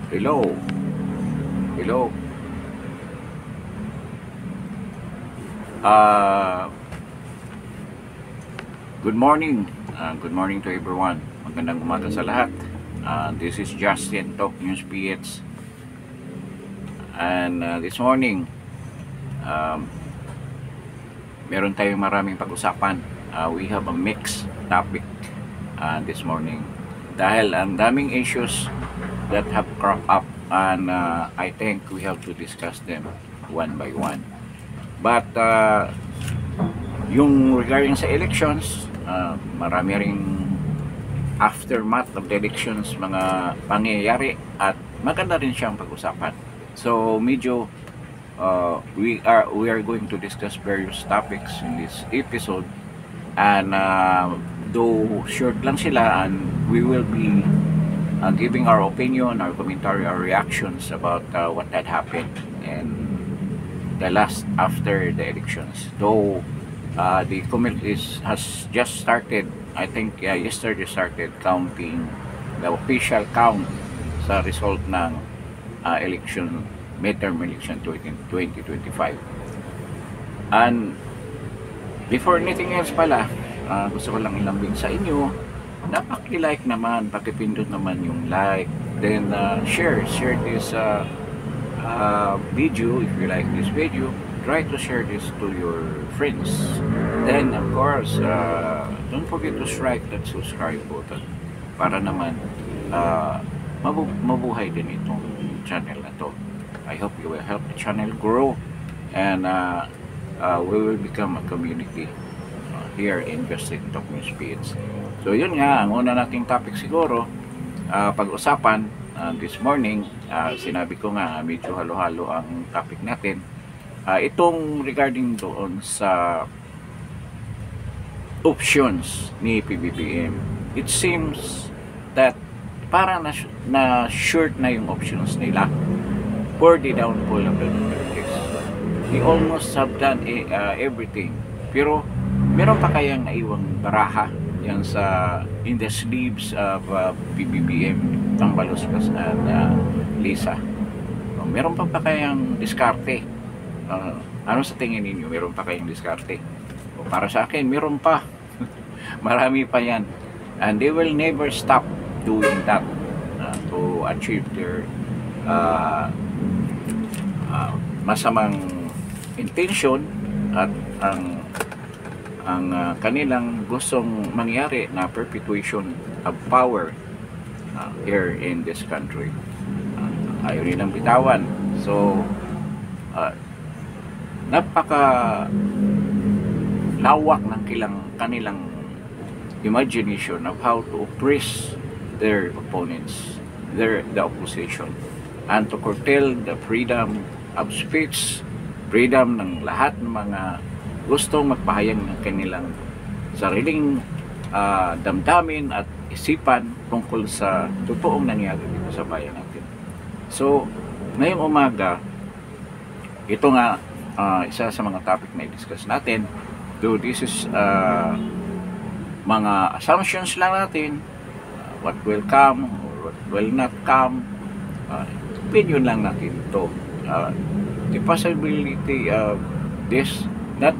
Hello. Hello. Uh, Good morning. Good morning to everyone. Magandang umaga sa lahat. This is Justin, Talk News PH. And this morning, um, meron tayong maraming pag-usapan. We have a mixed topic this morning. Dahil ang daming issues that have cropped up, and I think we have to discuss them one by one. But yung regarding sa elections, marami ring aftermath of the elections, mga pangyayari, at maganda rin siyang pag-usapan. So medyo we are going to discuss various topics in this episode, and though short lang sila, and we will be giving our opinion, our commentary, our reactions about what had happened and the last after the elections. Though the committee has just started, I think yesterday started counting the official count sa result ng election, midterm election 2025. And before anything else pala, gusto ko lang ilambing sa inyo na paki-like naman, pakipindot naman yung like, then share this video. If you like this video, try to share this to your friends. Then of course, don't forget to strike that subscribe button para naman mabuhay din itong channel na to. I hope you will help the channel grow, and we will become a community here in Justin Talk News PH. So yun nga, ang una nating topic siguro, pag-usapan this morning. Sinabi ko nga, medyo halo-halo ang topic natin. Itong regarding doon sa options ni PBBM. It seems that parang na short na yung options nila for the downfall of the Dutertes. They almost have done everything. Pero meron pa kayang naiwang baraha yan in the sleeves of PBBM, Tambaloslos and Lisa. Meron pa kayang diskarte? Ano sa tingin ninyo? Meron pa kayang diskarte? Para sa akin, meron pa. Marami pa yan. And they will never stop doing that to achieve their masamang intention at ang kanilang gustong mangyari na perpetuation of power here in this country. Ayaw nilang bitawan. So napaka lawak ng kanilang imagination of how to oppress their opponents, the opposition, and to curtail the freedom of speech, freedom ng lahat ng mga gustong magpahayag ng kanilang sariling damdamin at isipan tungkol sa totoong nangyari dito sa bayan natin. So ngayong umaga, ito nga isa sa mga topic na i-discuss natin. Though this is mga assumptions lang natin, what will come or what will not come, opinion lang natin ito. The possibility of this not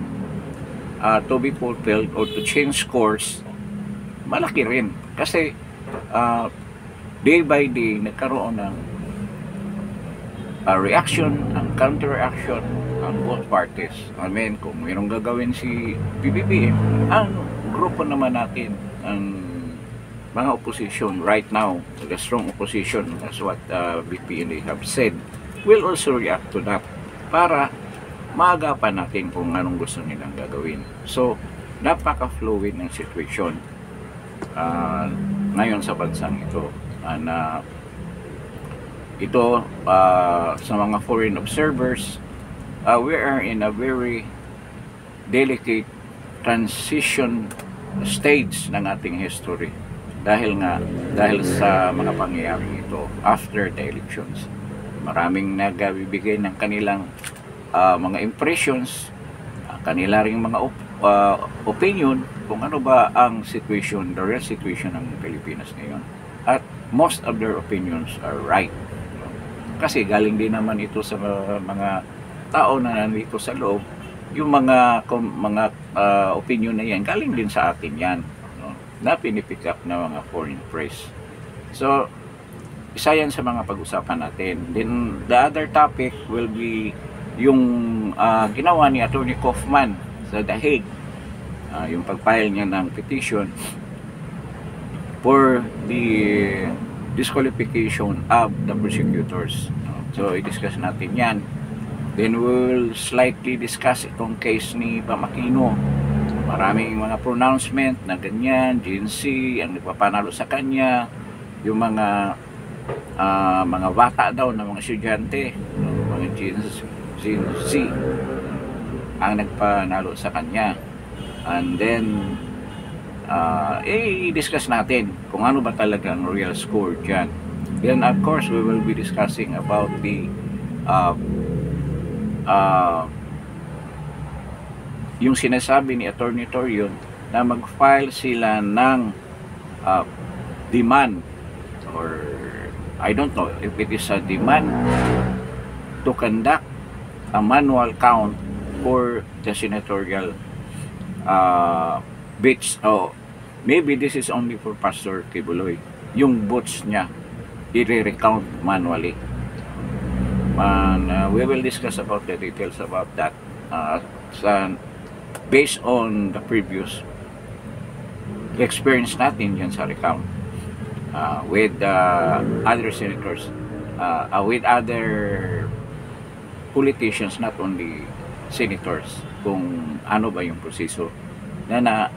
to be fulfilled or to change course, malaki rin. Kasi day by day nagkaroon ng reaction, ang counter-reaction ang both parties. I mean, kung mayroong gagawin si PBBM, ang grupo naman natin, ang mga opposition right now, the strong opposition, as what BPNA have said, will also react to that para maagapan natin kung anong gusto nilang gagawin. So, napaka-fluid ng situation ngayon sa bansang ito. And ito, sa mga foreign observers, we are in a very delicate transition stage ng ating history dahil sa mga pangyayari ito after the elections. Maraming nagbibigay ng kanilang mga impressions, kanila ring mga opinion kung ano ba ang situation, the real situation ng Pilipinas ngayon. At most of their opinions are right. Kasi galing din naman ito sa mga tao na nandito sa loob. Yung mga opinion na yan, galing din sa atin yan, no? Na pinipick up na mga foreign press. So, isa yan sa mga pag-usapan natin. Then, the other topic will be yung ginawa ni Attorney Kaufman sa The Hague. Yung pag-file niya ng petition for the disqualification of the prosecutors. So, i-discuss natin yan. Then, we'll slightly discuss itong case ni Bam Aquino. Maraming mga pronouncement na ganyan, GNC, ang nagpapanalo sa kanya, yung mga bata daw na mga estudyante, mga GNC, ang nagpanalo sa kanya. And then, i-discuss natin kung ano ba talaga ang real score dyan. Then, of course, we will be discussing about the yung sinasabi ni Attorney Torion na mag-file sila ng demand, or I don't know if it is a demand to conduct a manual count for the senatorial votes. Maybe this is only for Pastor Kibuloy. Yung votes niya i-recount manually. And we will discuss about the details about that based on the previous experience natin yan sa recount with other senators, with other politicians, not only senators, kung ano ba yung proseso na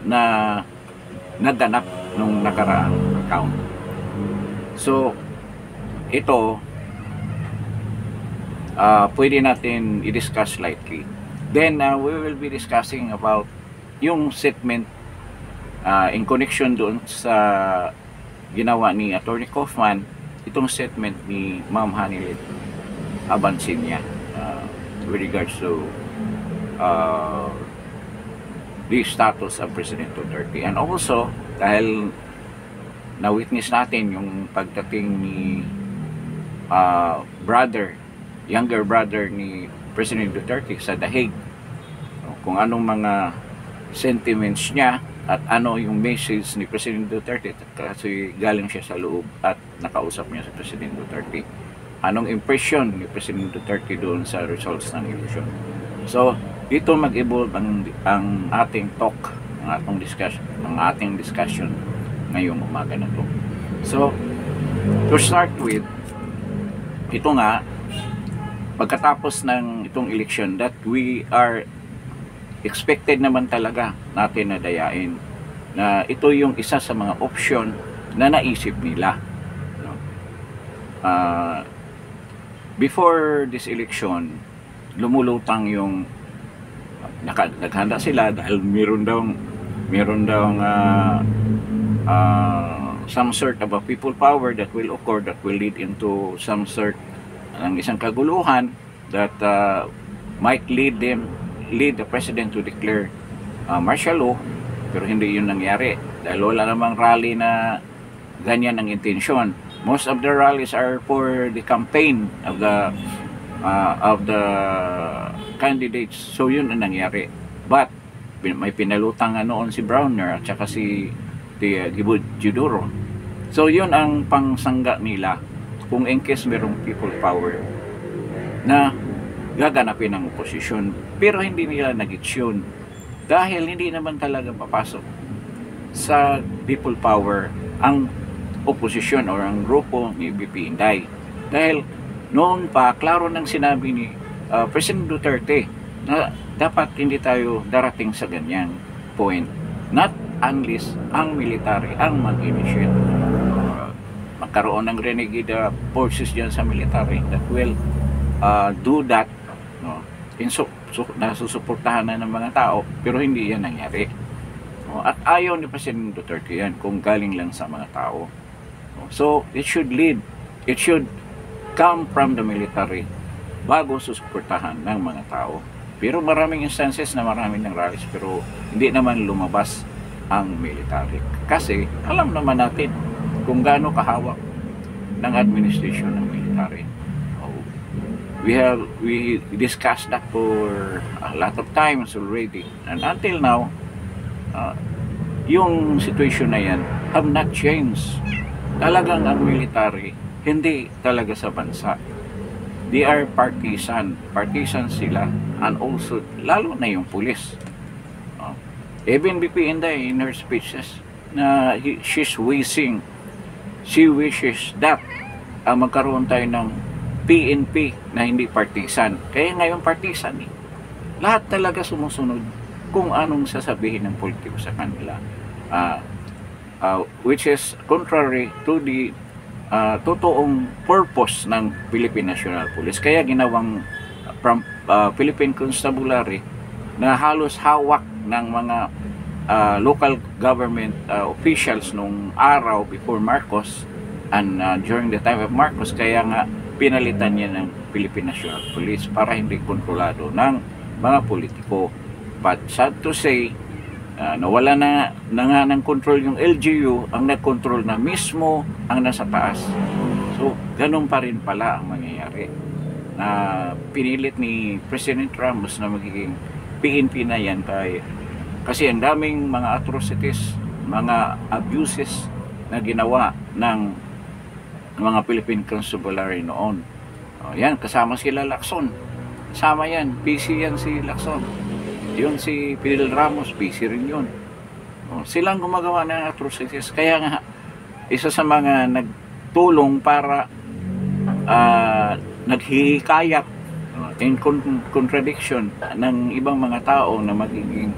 naganap nung nakaraang account. So, ito pwede natin i-discuss lightly. Then, we will be discussing about yung statement in connection doon sa ginawa ni Attorney Kaufman, itong statement ni Ma'am Hanilet Abansinya with regards to the status of President Duterte. And also, dahil na-witness natin yung pagdating ni younger brother ni President Duterte sa The Hague, kung anong mga sentiments niya at ano yung message ni President Duterte, kasi galing siya sa loob at nakausap niya sa President Duterte. Anong impression ni President Duterte doon sa results ng election. So, dito mag-evolve ang ating talk, ang ating discussion ngayong umaga na to. So, to start with, ito nga, pagkatapos ng itong election that we are expected naman talaga natin na dayain na ito yung isa sa mga option na naisip nila. Before this election, lumulutang yung naghanda sila dahil meron daw some sort of a people power that will occur, that will lead into some sort ng isang kaguluhan that might lead the president to declare martial law, pero hindi yun nangyari dahil wala namang rally na ganyan ang intensyon. Most of the rallies are for the campaign of the candidates, so yun ang nangyari. But may pinalutang noon si Browner at saka si Gibudjiduro, so yun ang pangsangga nila kung in case merong people power na gaganapin ng oposisyon, pero hindi nila nag-gets yun dahil hindi naman talaga papasok sa people power ang oposisyon or ang grupo ni BP Inday. Dahil noon pa, klaro nang sinabi ni President Duterte na dapat hindi tayo darating sa ganyang point, not unless ang military ang mag-initiate. Magkaroon ng renegade forces dyan sa military that will do that, no? Nasusuportahan na ng mga tao, pero hindi yan nangyari, no? At ayaw ni President Duterte yan kung galing lang sa mga tao, no? So it should come from the military bago susuportahan ng mga tao. Pero maraming instances na maraming ng rallies pero hindi naman lumabas ang military, kasi alam naman natin kung gaano kahawak ng administration ng military. We discussed that for a lot of times already, and until now, uh, yung situation na yan have not changed. Talagang ang military hindi talaga sa bansa. They are partisan sila, and also lalo na yung pulis. Even BP Inday in her speeches na she wishes that magkaroon tayo ng PNP na hindi partisan. Kaya ngayon partisan eh. Lahat talaga sumusunod kung anong sasabihin ng politiko sa kanila. Which is contrary to the totoong purpose ng Philippine National Police. Kaya ginawang Philippine Constabulary na halos hawak ng mga local government officials nung araw before Marcos and during the time of Marcos. Kaya nga pinalitan niya ng Philippine National Police para hindi kontrolado ng mga politiko. But sad to say, nawala na nga ng control yung LGU, ang nag-control na mismo ang nasa taas. So, ganun pa rin pala ang mangyayari. Na pinilit ni President Ramos na magiging PNP na yan kasi ang daming mga atrocities, mga abuses na ginawa ng mga Philippine Constabulary noon. Yan, kasama sila Lacson. Kasama yan, PC yan si Lacson. Yun si Fidel Ramos, PC rin yun. Silang gumagawa ng atrocities. Kaya nga, isa sa mga nagtulong para naghihikayat in contradiction ng ibang mga tao na magiging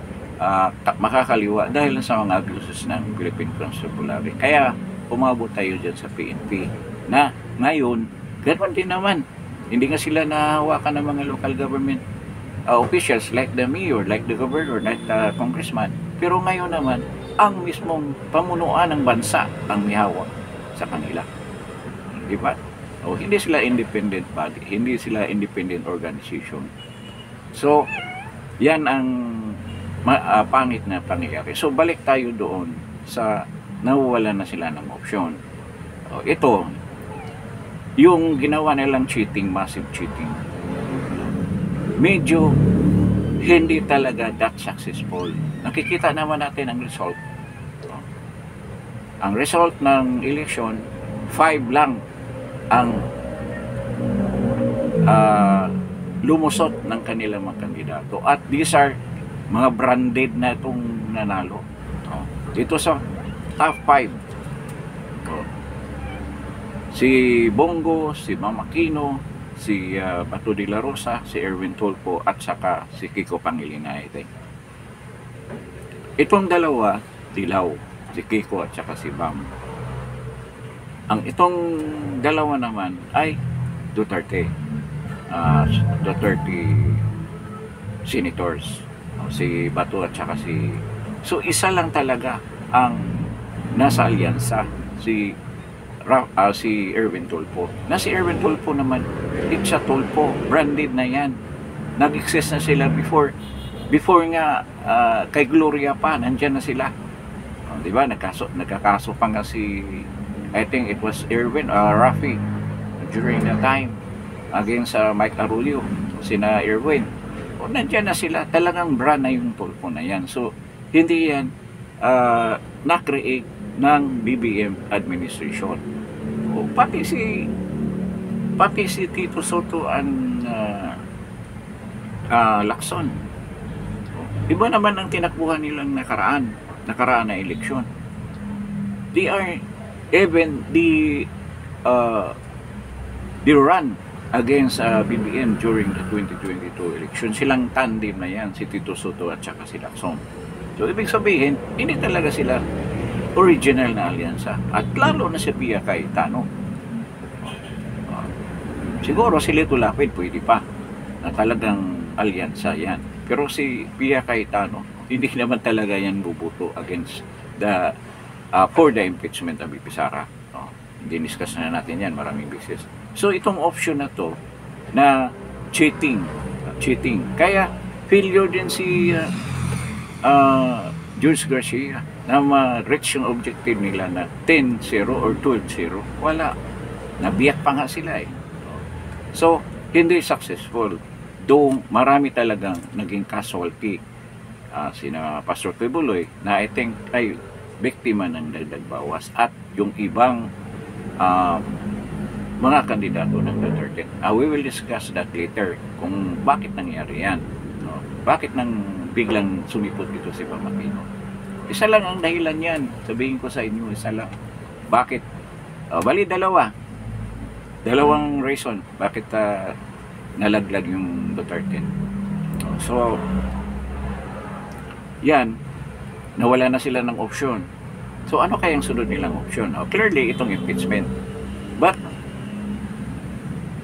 makakaliwa dahil sa mga abuses ng Philippine Constabulary. Kaya umabot tayo dyan sa PNP na ngayon, ganoon din naman. Hindi nga sila nahawakan ng mga local government officials like the mayor, like the governor, like the congressman. Pero ngayon naman, ang mismong pamunuan ng bansa ang mihawak sa kanila. Diba? Hindi sila independent body, hindi sila independent organization. So, yan ang pangit na pangyayari. So, balik tayo doon sa nawawalan na sila ng option. Ito, yung ginawa nilang cheating, massive cheating, medyo hindi talaga that successful. Nakikita naman natin ang result. Ang result ng election, 5 lang ang lumusot ng kanilang mga kandidato. At these are mga branded na itong nanalo. Dito sa top 5. Si Bongo, si Mama Aquino, si Bato de la Rosa, si Erwin Tulfo, at saka si Kiko Pangilinan. Itong dalawa, dilaw. Si Kiko at saka si Bam. Ang itong dalawa naman ay Duterte. Duterte senators. Si Bato at saka si... So, isa lang talaga ang nasa alyansa. Si Erwin Tulfo. Na si Erwin Tulfo naman, it's a Tulfo, branded na yan. Nag-exist na sila before nga kay Gloria pa, nandyan na sila. Diba, nagkakaso pa nga si, I think it was Erwin, Rafi, during the time, against Mike Arroyo, sina Erwin. Nandyan na sila, talagang brand na yung Tulfo na yan. So, hindi yan na-create ng BBM administration. Pati si Tito Soto and Lacson. Iba naman ang tinakbuhan nilang nakaraan na eleksyon. They run against BBM during the 2022 election. Silang tandem na yan, si Tito Soto at saka si Lacson. So, ibig sabihin, hindi talaga sila original na alyansa. At lalo na si Pia Cayetano. Siguro si Lito Lapid pwede pa na talagang alyansa yan. Pero si Pia Cayetano, hindi naman talaga yan bubuto against for the impeachment of VP Sara. Diniscuss na natin yan maraming beses. So itong option na to na cheating. Kaya failure din si George Garcia na ma-reach yung objective nila na 10-0 or 12-0. Wala. Nabiyak pa nga sila eh. So, hindi successful. Though marami talagang naging casualty, sina Pastor Kibuloy na I think ay biktima ng dagdag bawas at yung ibang mga kandidato ng Duterte. We will discuss that later kung bakit nangyari yan. No? Bakit nang biglang sumipot dito si Bam Aquino. Isa lang ang dahilan yan. Sabihin ko sa inyo, isa lang. Bakit? Bali, dalawang reason bakit nalaglag yung Duterte. So, yan, nawala na sila ng option. So, ano kayang sunod nilang option? Clearly, itong impeachment. But,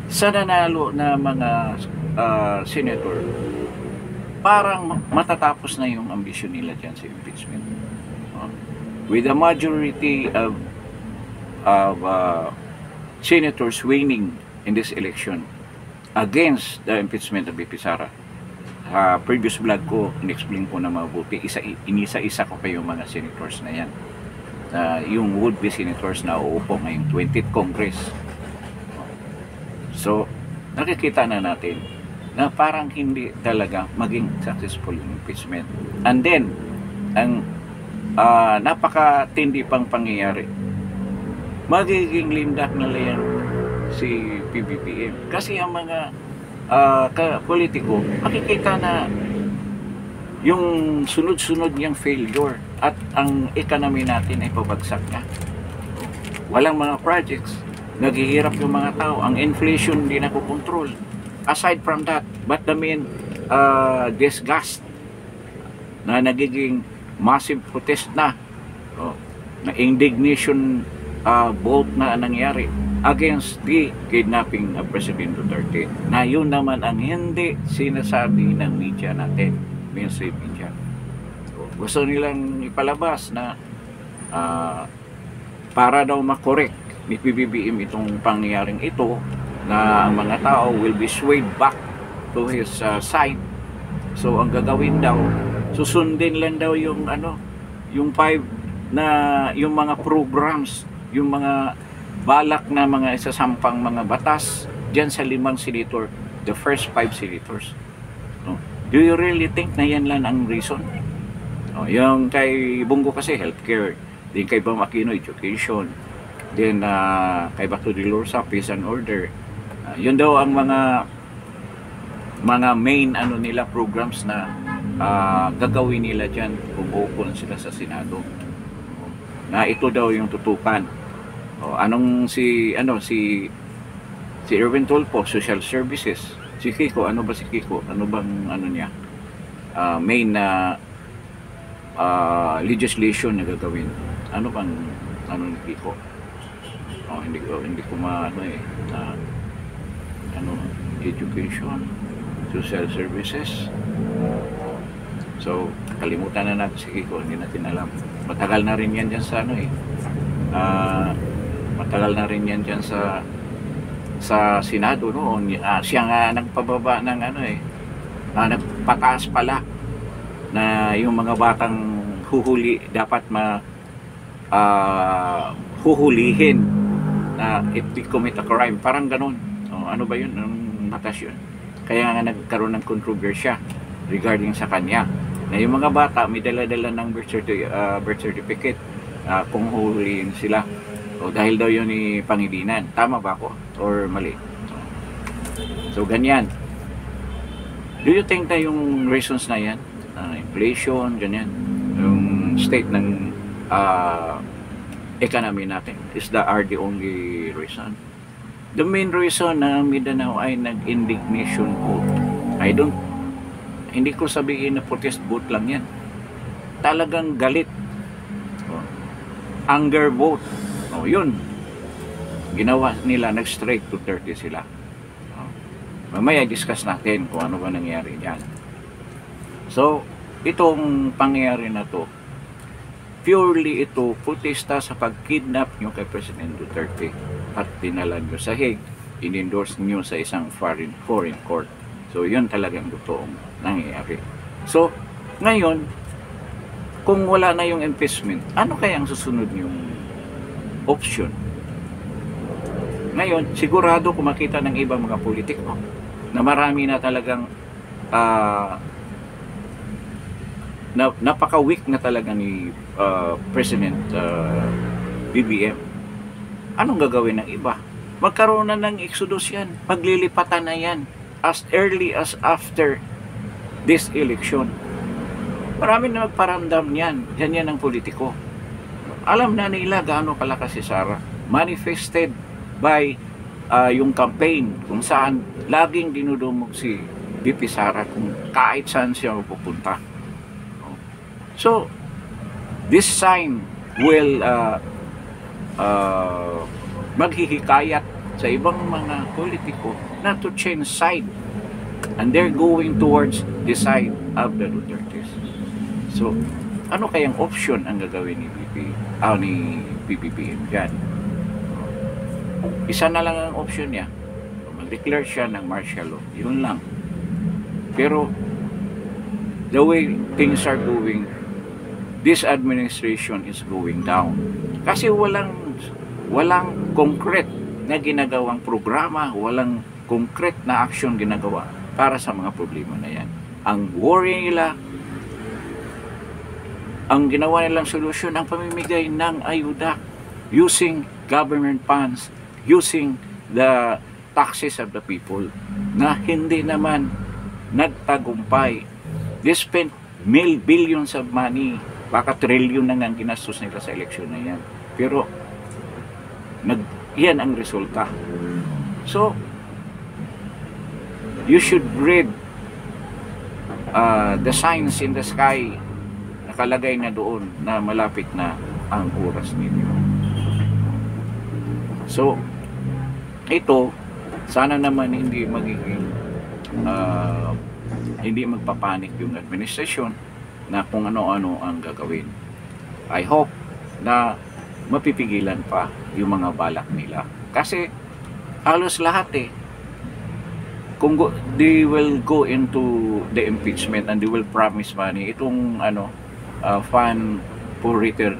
sa nanalo na mga senator, parang matatapos na yung ambisyon nila dyan sa impeachment. With the majority of senators winning in this election against the impeachment of VP Sara. Previous vlog ko, in-explain ko na mabuti, inisa-isa ko pa yung mga senators na yan. Yung would-be senators na uupo ngayong 20th Congress. So, nakikita na natin na parang hindi talaga maging successful yung impeachment. And then, ang napakatindi pang pangyayari, magiging lindak na yan si PBBM. Kasi ang mga politiko, makikita na yung sunod-sunod niyang failure at ang economy natin ay pabagsak na. Walang mga projects, naghihirap yung mga tao, ang inflation hindi nakukontrol. Aside from that, but the main disgust na nagiging massive protest na, na indignation vote na nangyari against the kidnapping of President Duterte, na yun naman ang hindi sinasabi ng media natin, mainstream media. Gusto nilang ipalabas na para daw makorek ni PBBM itong pangyayaring ito, na ang mga tao will be swayed back to his side. So ang gagawin daw, susundin lang daw yung yung yung mga programs, yung mga balak na mga isasampang mga batas diyan sa 5 senator, the first 5 senators. Do you really think na yan lang ang reason? Yung kay Bongo kasi healthcare, din kay Bam Aquino education, then kay Bato de Lorsa peace and order. Yun daw ang mga main nila programs na gagawin nila diyan kung uupo sila sa Senado. Na ito daw yung tutukan. Anong si Erwin Tulfo, social services. Si Kiko, ano ba si Kiko? Ano bang niya? Main na legislation na gagawin. Ano bang ni Kiko? Hindi ko education, social services. So, kalimutan na natin si Kiko, hindi natin alam. Matagal na rin yan dyan sa matagal na rin yan dyan sa Senado noon. Siya nga nagpababa ng nagpataas pala na yung mga batang huhuli dapat huhulihin na if they commit a crime, parang ganun. Ano ba yun? Anong batas yun? Kaya nga nagkaroon ng kontrobersya regarding sa kanya na yung mga bata may dala-dala ng birth certificate kung huhulihin sila. Dahil daw yun ni Pangilinan. Tama ba ako? Or mali? So ganyan. Do you think na yung reasons na yan, inflation, ganyan, yung state ng economy natin are the only reason? The main reason na Mindanao ay nag-indignation vote. Hindi ko sabihin na protest vote lang yan. Talagang galit. Anger vote. Yun. Ginawa nila, nag-straight to 30 sila. Mamaya discuss natin kung ano ba nangyari dyan. So, itong pangyayari na to, purely ito protesta sa pag-kidnap nyo kay President Duterte at dinala nyo sa Hague, in-endorse nyo sa isang foreign court. So, yun talagang totoong nangyayari. So, ngayon, kung wala na yung impeachment, ano kaya ang susunod yung option? Ngayon, sigurado kung makita ng ibang mga politiko na marami na talagang napaka-weak na talaga ni President BBM. Anong gagawin ng iba? Magkaroon na ng exodus yan. Maglilipatan na yan as early as after this election. Marami na magparamdam yan. Yan ang politiko. Alam na nila gaano kalakas si Sara. Manifested by yung campaign kung saan laging dinudumog si VP Sara kung kahit saan siya pupunta. So, this sign will maghihikayat sa ibang mga politiko na to change side, and they're going towards the side of the Dutertes. So, ano kayang option ang gagawin ni PBBM dyan? Isa na lang ang option niya. Mag-declare siya ng martial law. Yun lang. Pero, the way things are going, this administration is going down. Kasi walang concrete na ginagawang programa, walang concrete na action ginagawa para sa mga problema na yan. Ang worry nila, ang ginawa nilang solusyon, ang pamimigay ng ayuda using government funds, using the taxes of the people, na hindi naman nagtagumpay. They spent billions of money, baka trillion na nga ang ginastos nila sa eleksyon na yan. Pero yan ang resulta. So, you should read the signs in the sky. Nakalagay na doon na malapit na ang oras ninyo. So, ito, sana naman hindi magiging hindi magpapanik yung administrasyon na kung ano-ano ang gagawin. I hope na mapipigilan pa yung mga balak nila. Kasi halos lahat kung they will go into the impeachment and they will promise money, itong fund for later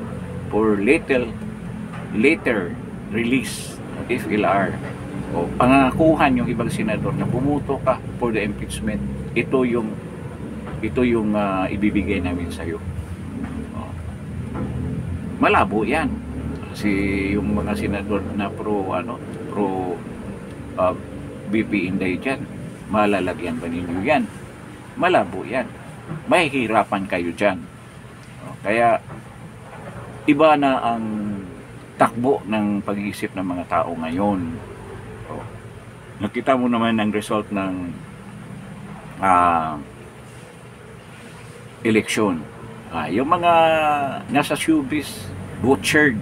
release, FLR, o pangakuhan yung ibang senador na bumuto ka for the impeachment, ito yung ibibigay namin sa iyo. Malabo yan. Yung mga senador na pro BP Inday dyan, malalagyan ba ninyo yan? Malabo yan. Mahihirapan kayo dyan. Kaya iba na ang takbo ng pag-iisip ng mga tao ngayon. Nakita mo naman ang result ng eleksyon. Yung mga nasa showbiz, butchered,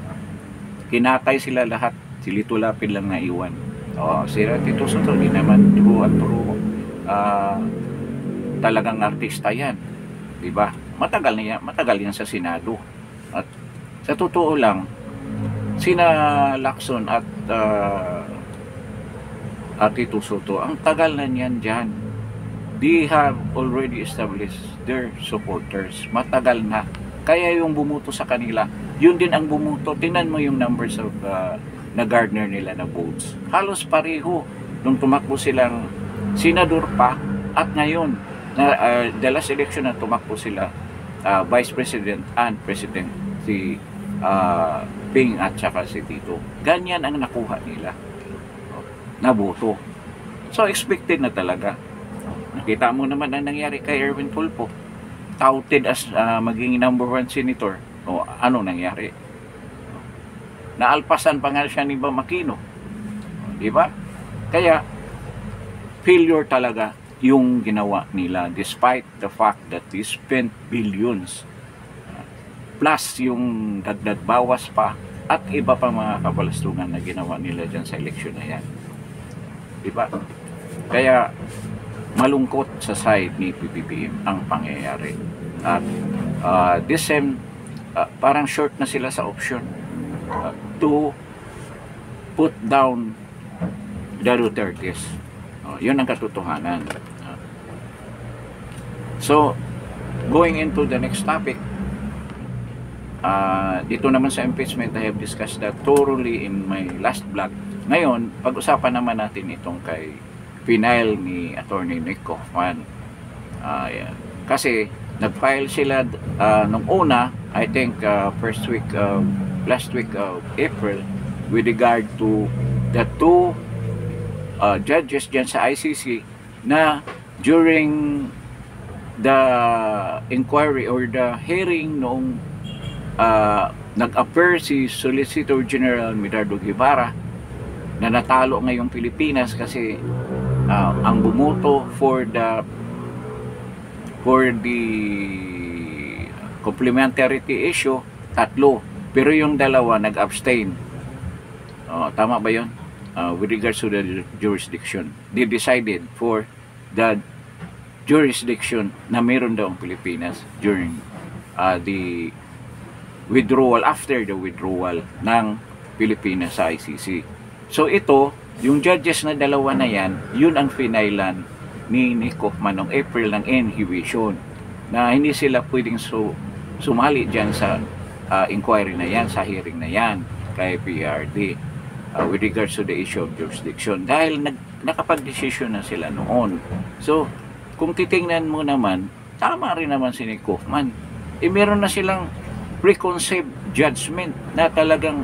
kinatay sila lahat, si Lito Lapid lang na iwan. Sila Tito Soto, di naman true at true talagang artista yan, diba? Matagal yan sa Senado. At sa totoo lang, sina Lacson at Tito Soto, ang tagal na niyan dyan. They have already established their supporters. Matagal na. Kaya yung bumuto sa kanila, yun din ang bumuto. Tingnan mo yung numbers of na garner nila na votes. Halos pareho nung tumakbo silang senador pa, at ngayon the last election na tumakbo sila Vice President and President, si Ping at saka si Tito. Ganyan ang nakuha nila na boto. So expected na talaga. Nakita mo naman ang nangyari kay Erwin Tulfo, touted as maging number 1 senator. Ano nangyari? Naalpasan pa nga siya ni Bam Aquino. Diba? Kaya failure talaga yung ginawa nila, despite the fact that they spent billions plus yung dagdag bawas pa at iba pa mga kabalastungan na ginawa nila dyan sa eleksyon na yan. Diba? Kaya malungkot sa side ni PBBM ang pangyayari. At this time, parang short na sila sa option to put down the Dutertes. Yun ang katotohanan. So, going into the next topic, dito naman sa impeachment, I have discussed that thoroughly in my last vlog. Ngayon, pag-usapan naman natin itong kay final ni Attorney Nick Kaufman. Yan. Kasi nag-file sila nung una, I think last week of April, with regard to the two judges dyan sa ICC na during the inquiry or the hearing noong nag-appear si Solicitor General Medardo Guevara na natalo ngayong Pilipinas kasi ang bumoto for the complementarity issue, 3, pero yung 2 nag-abstain. Tama ba yun? With regards to the jurisdiction, they decided for the jurisdiction na meron daw ang Pilipinas during the withdrawal, after the withdrawal ng Pilipinas sa ICC. So ito, yung judges na 2 na yan, yun ang finailan ni Nick Kaufman noong April ng inhibition, na hindi sila pwedeng sumali dyan sa inquiry na yan, sa hearing na yan kay PRD with regards to the issue of jurisdiction, dahil nakapag-desisyon na sila noon. So kung titingnan mo naman, tama rin naman si Nick Kaufman. Meron na silang preconceived judgment na talagang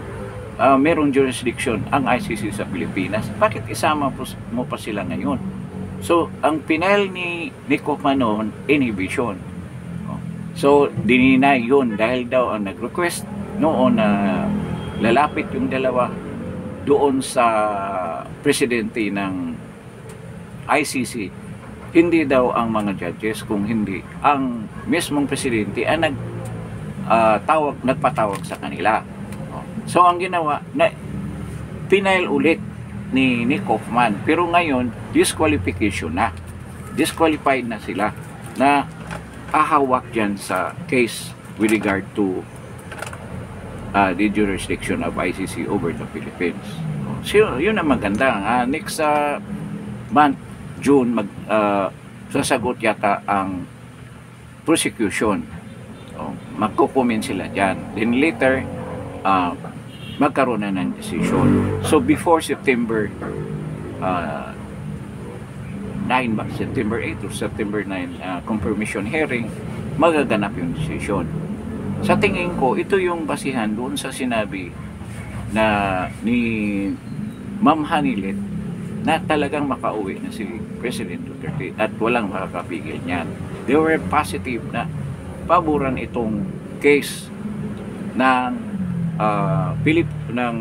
merong jurisdiction ang ICC sa Pilipinas. Bakit isama mo pa sila ngayon? So, ang final ni Nick Kaufman noon, inhibition. So, dininay yun dahil daw ang nag-request noon na lalapit yung 2 doon sa presidente ng ICC. Hindi daw ang mga judges, kung hindi ang mismong presidente ang nagpatawag sa kanila. So, ang ginawa, final ulit ni Nick Kaufman, pero ngayon disqualification na, disqualified na sila na ahawak dyan sa case with regard to the jurisdiction of ICC over the Philippines. So yun ang maganda. Next month, June, sasagot yata ang prosecution. Magko-comment sila dyan, then later magkaroon na ng decision. So before September 9 ba? September 8 or September 9 confirmation hearing, magaganap yung decision. Sa tingin ko, ito yung basihan doon sa sinabi na ni Ma'am Hanilet na talagang makauwi na si President Duterte at walang makakapigil niyan. They were positive na paboran itong case ng ng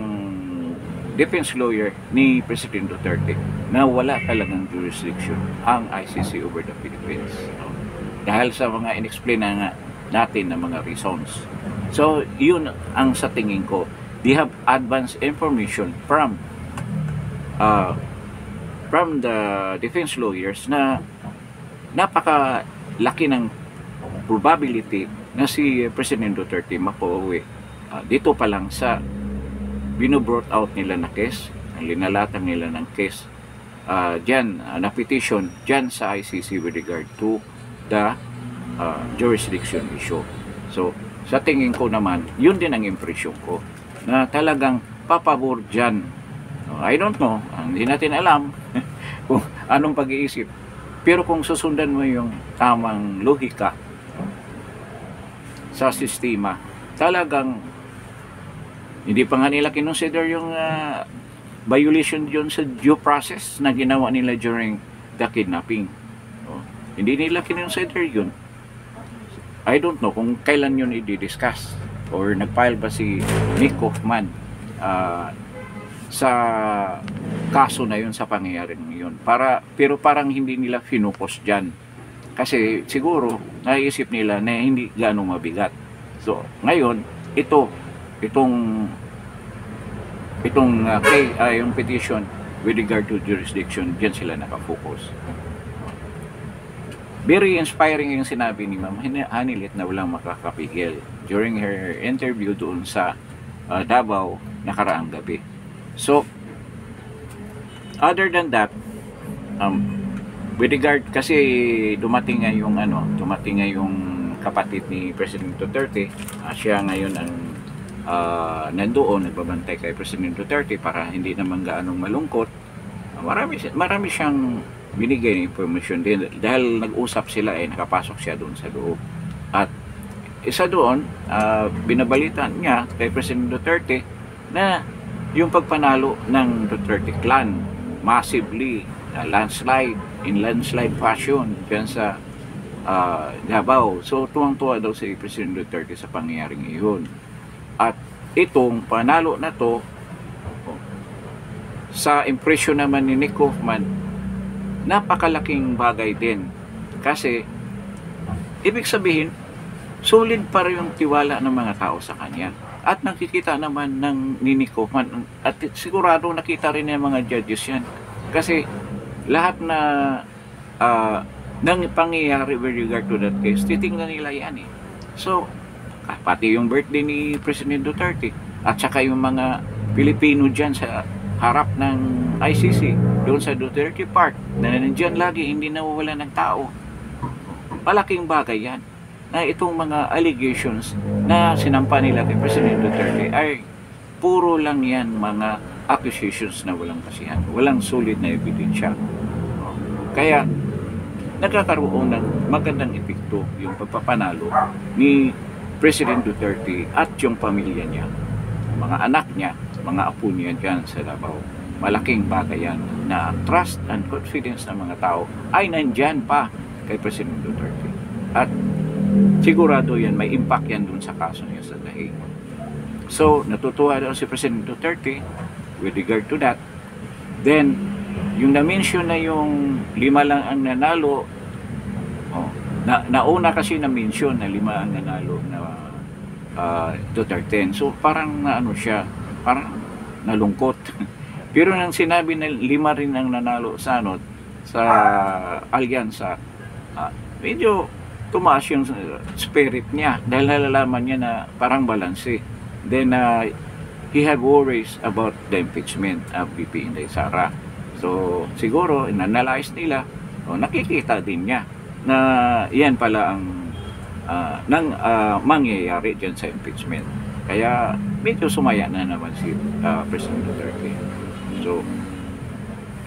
defense lawyer ni President Duterte na wala talagang jurisdiction ang ICC over the Philippines. Dahil sa mga in-explain na natin na mga reasons. So, yun ang sa tingin ko. They have advanced information from the defense lawyers na napakalaki ng probability na si President Duterte mapauwi dito pa lang sa binobrought out nila na case, ang linalatang nila ng case dyan, na petition dyan sa ICC with regard to the jurisdiction issue. So, sa tingin ko naman, yun din ang impression ko, na talagang papabor dyan. I don't know, hindi natin alam kung anong pag-iisip. Pero kung susundan mo yung tamang lohika sa sistema, talagang hindi pa nga nila kinonsider yung violation yun sa due process na ginawa nila during the kidnapping. Hindi nila kinonsider yun. I don't know kung kailan yun i-discuss or nag-file ba si Nick Kaufman sa kaso na yun, sa pangyayaring yun. Pero parang hindi nila finukos dyan. Kasi siguro naisip nila na hindi ganong mabigat. So, ngayon, itong yung petition with regard to jurisdiction, dyan sila nakafocus. Very inspiring yung sinabi ni Ma'am Hanilet na walang makakapigil during her interview doon sa Davao nakaraang gabi. So, other than that, with regard, kasi dumating nga yung kapatid ni President Duterte, siya ngayon ang nandoon, nagbabantay kay President Duterte para hindi naman gaanong malungkot. Marami siyang binigay ng information din dahil nag-usap sila, nakapasok siya doon sa loob. At isa doon, binabalitan niya kay President Duterte na yung pagpanalo ng Duterte clan massively, landslide fashion dyan sa Davao. So tuwang-tuwa daw si President Duterte sa pangyayaring iyon. At itong panalo na to, sa impression naman ni Nick Kaufman, napakalaking bagay din. Kasi, ibig sabihin, solid pa rin yung tiwala ng mga tao sa kanya. At nakikita naman ng ni Nick Kaufman, at sigurado nakita rin ng mga judges yan. Kasi, lahat na ng pangyayari with regard to that case, titingnan nila yan. So, pati yung birthday ni President Duterte, at saka yung mga Pilipino dyan sa harap ng ICC, doon sa Duterte Park, na nandiyan lagi, hindi nawawala ng tao. Malaking bagay yan, na itong mga allegations na sinampa nila kay President Duterte ay puro lang yan mga accusations na walang kasihan, walang solid na ebidensya. Kaya, nagkakaroon ng magandang epekto yung pagpapanalo ni President Duterte at yung pamilya niya, mga anak niya, mga apo niya dyan sa Davao. Malaking bagay yan na trust and confidence ng mga tao ay nandyan pa kay President Duterte. At sigurado yan, may impact yan dun sa kaso niya sa Dahig. So, natutuwa daw si President Duterte with regard to that. Then, yung na-mention na yung 5 lang ang nanalo, nauna kasi na-mention na 5 ang nanalo na Duterte. So, parang naano siya, parang nalungkot. Pero nang sinabi na 5 rin ang nanalo sa sa alyansa, medyo tumaas yung spirit niya dahil nalalaman niya na parang balanse. Then he had worries about the impeachment of VP Inday Sara. So siguro inanalyze nila, nakikita din niya na yan pala ang mangyayari dyan sa impeachment. Kaya medyo sumaya na naman si President Duterte. So,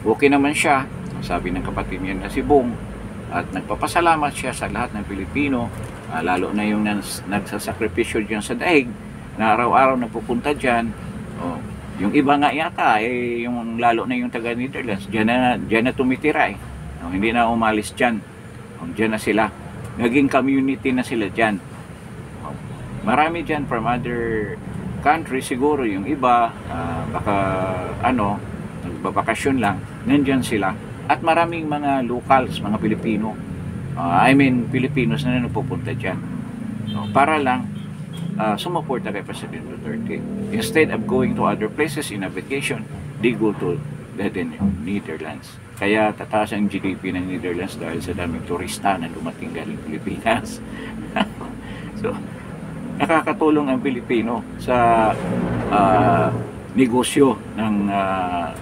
okay naman siya, sabi ng kapatid niya na si Bong, at nagpapasalamat siya sa lahat ng Pilipino, lalo na yung nagsasakripisyo dyan sa Daig, na araw-araw nagpupunta dyan. Yung iba nga yata, yung lalo na yung taga Netherlands, dyan na tumitira hindi na umalis dyan. Dyan na sila. Naging community na sila dyan. Marami dyan from other countries siguro, yung iba baka nagbabakasyon lang, nandyan sila. At maraming mga locals, mga Pilipino, Filipinos na napupunta dyan, para lang sumuporta kay President Duterte. Instead of going to other places in a vacation, they go to the Netherlands. Kaya tataas ang GDP ng Netherlands dahil sa daming turista na dumating galing Pilipinas. So, nakakatulong ang Pilipino sa negosyo ng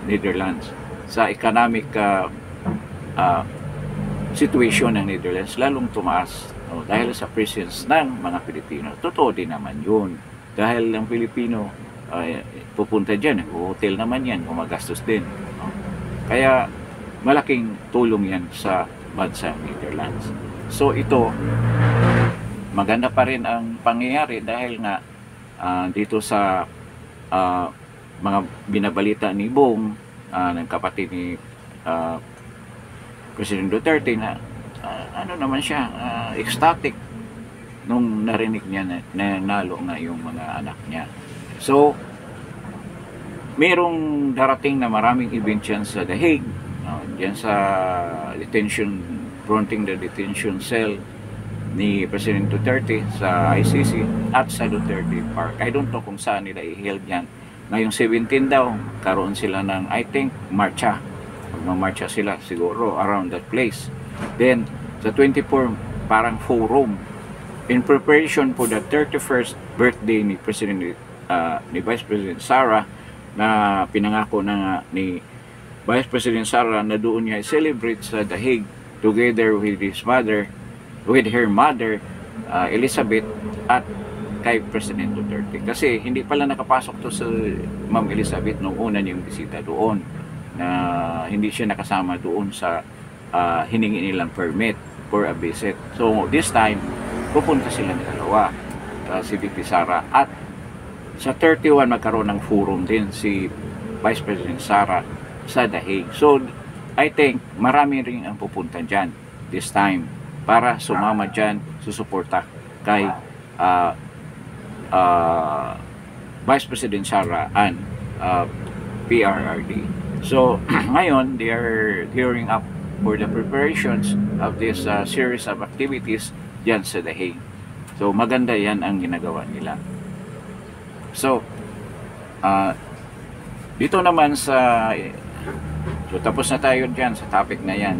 Netherlands, sa economic situation ng Netherlands, lalong tumaas dahil sa presence ng mga Pilipino. Totoo din naman yun. Dahil ang Pilipino pupunta dyan, hotel naman yan, gumagastos din. Kaya malaking tulong yan sa bansang Netherlands. So ito, maganda pa rin ang pangyayari dahil nga dito sa mga binabalita ni Bong, ng kapatid ni President Duterte, na naman siya, ecstatic nung narinig niya na nalo na yung mga anak niya. So, merong darating na maraming event yan sa The Hague, dyan sa fronting the detention cell ni President Duterte sa ICC at sa Duterte Park. I don't know kung saan nila i-held yan. Ngayong 17 daw, karoon sila ng, I think, marcha. Magmamarcha sila siguro around that place. Then, sa 24, parang forum in preparation for the 31st birthday ni Vice President Sara, na pinangako na ni Vice President Sara na doon niya i-celebrate sa The Hague together with her mother, Elizabeth, at kay President Duterte. Kasi hindi pala nakapasok to sa Ma'am Elizabeth nung una niyang bisita doon, na hindi siya nakasama doon sa hiningi nilang permit for a visit. So this time, pupunta sila ng dalawa, si VP Sara, at sa 31 magkaroon ng forum din si Vice President Sara sa The Hague. So I think marami rin ang pupunta dyan this time para sumama dyan, susuporta kay Vice President Sara and PRRD. So ngayon, they are gearing up for the preparations of this series of activities dyan sa The Hague. So maganda yan ang ginagawa nila. So dito naman sa tapos na tayo dyan sa topic na yan,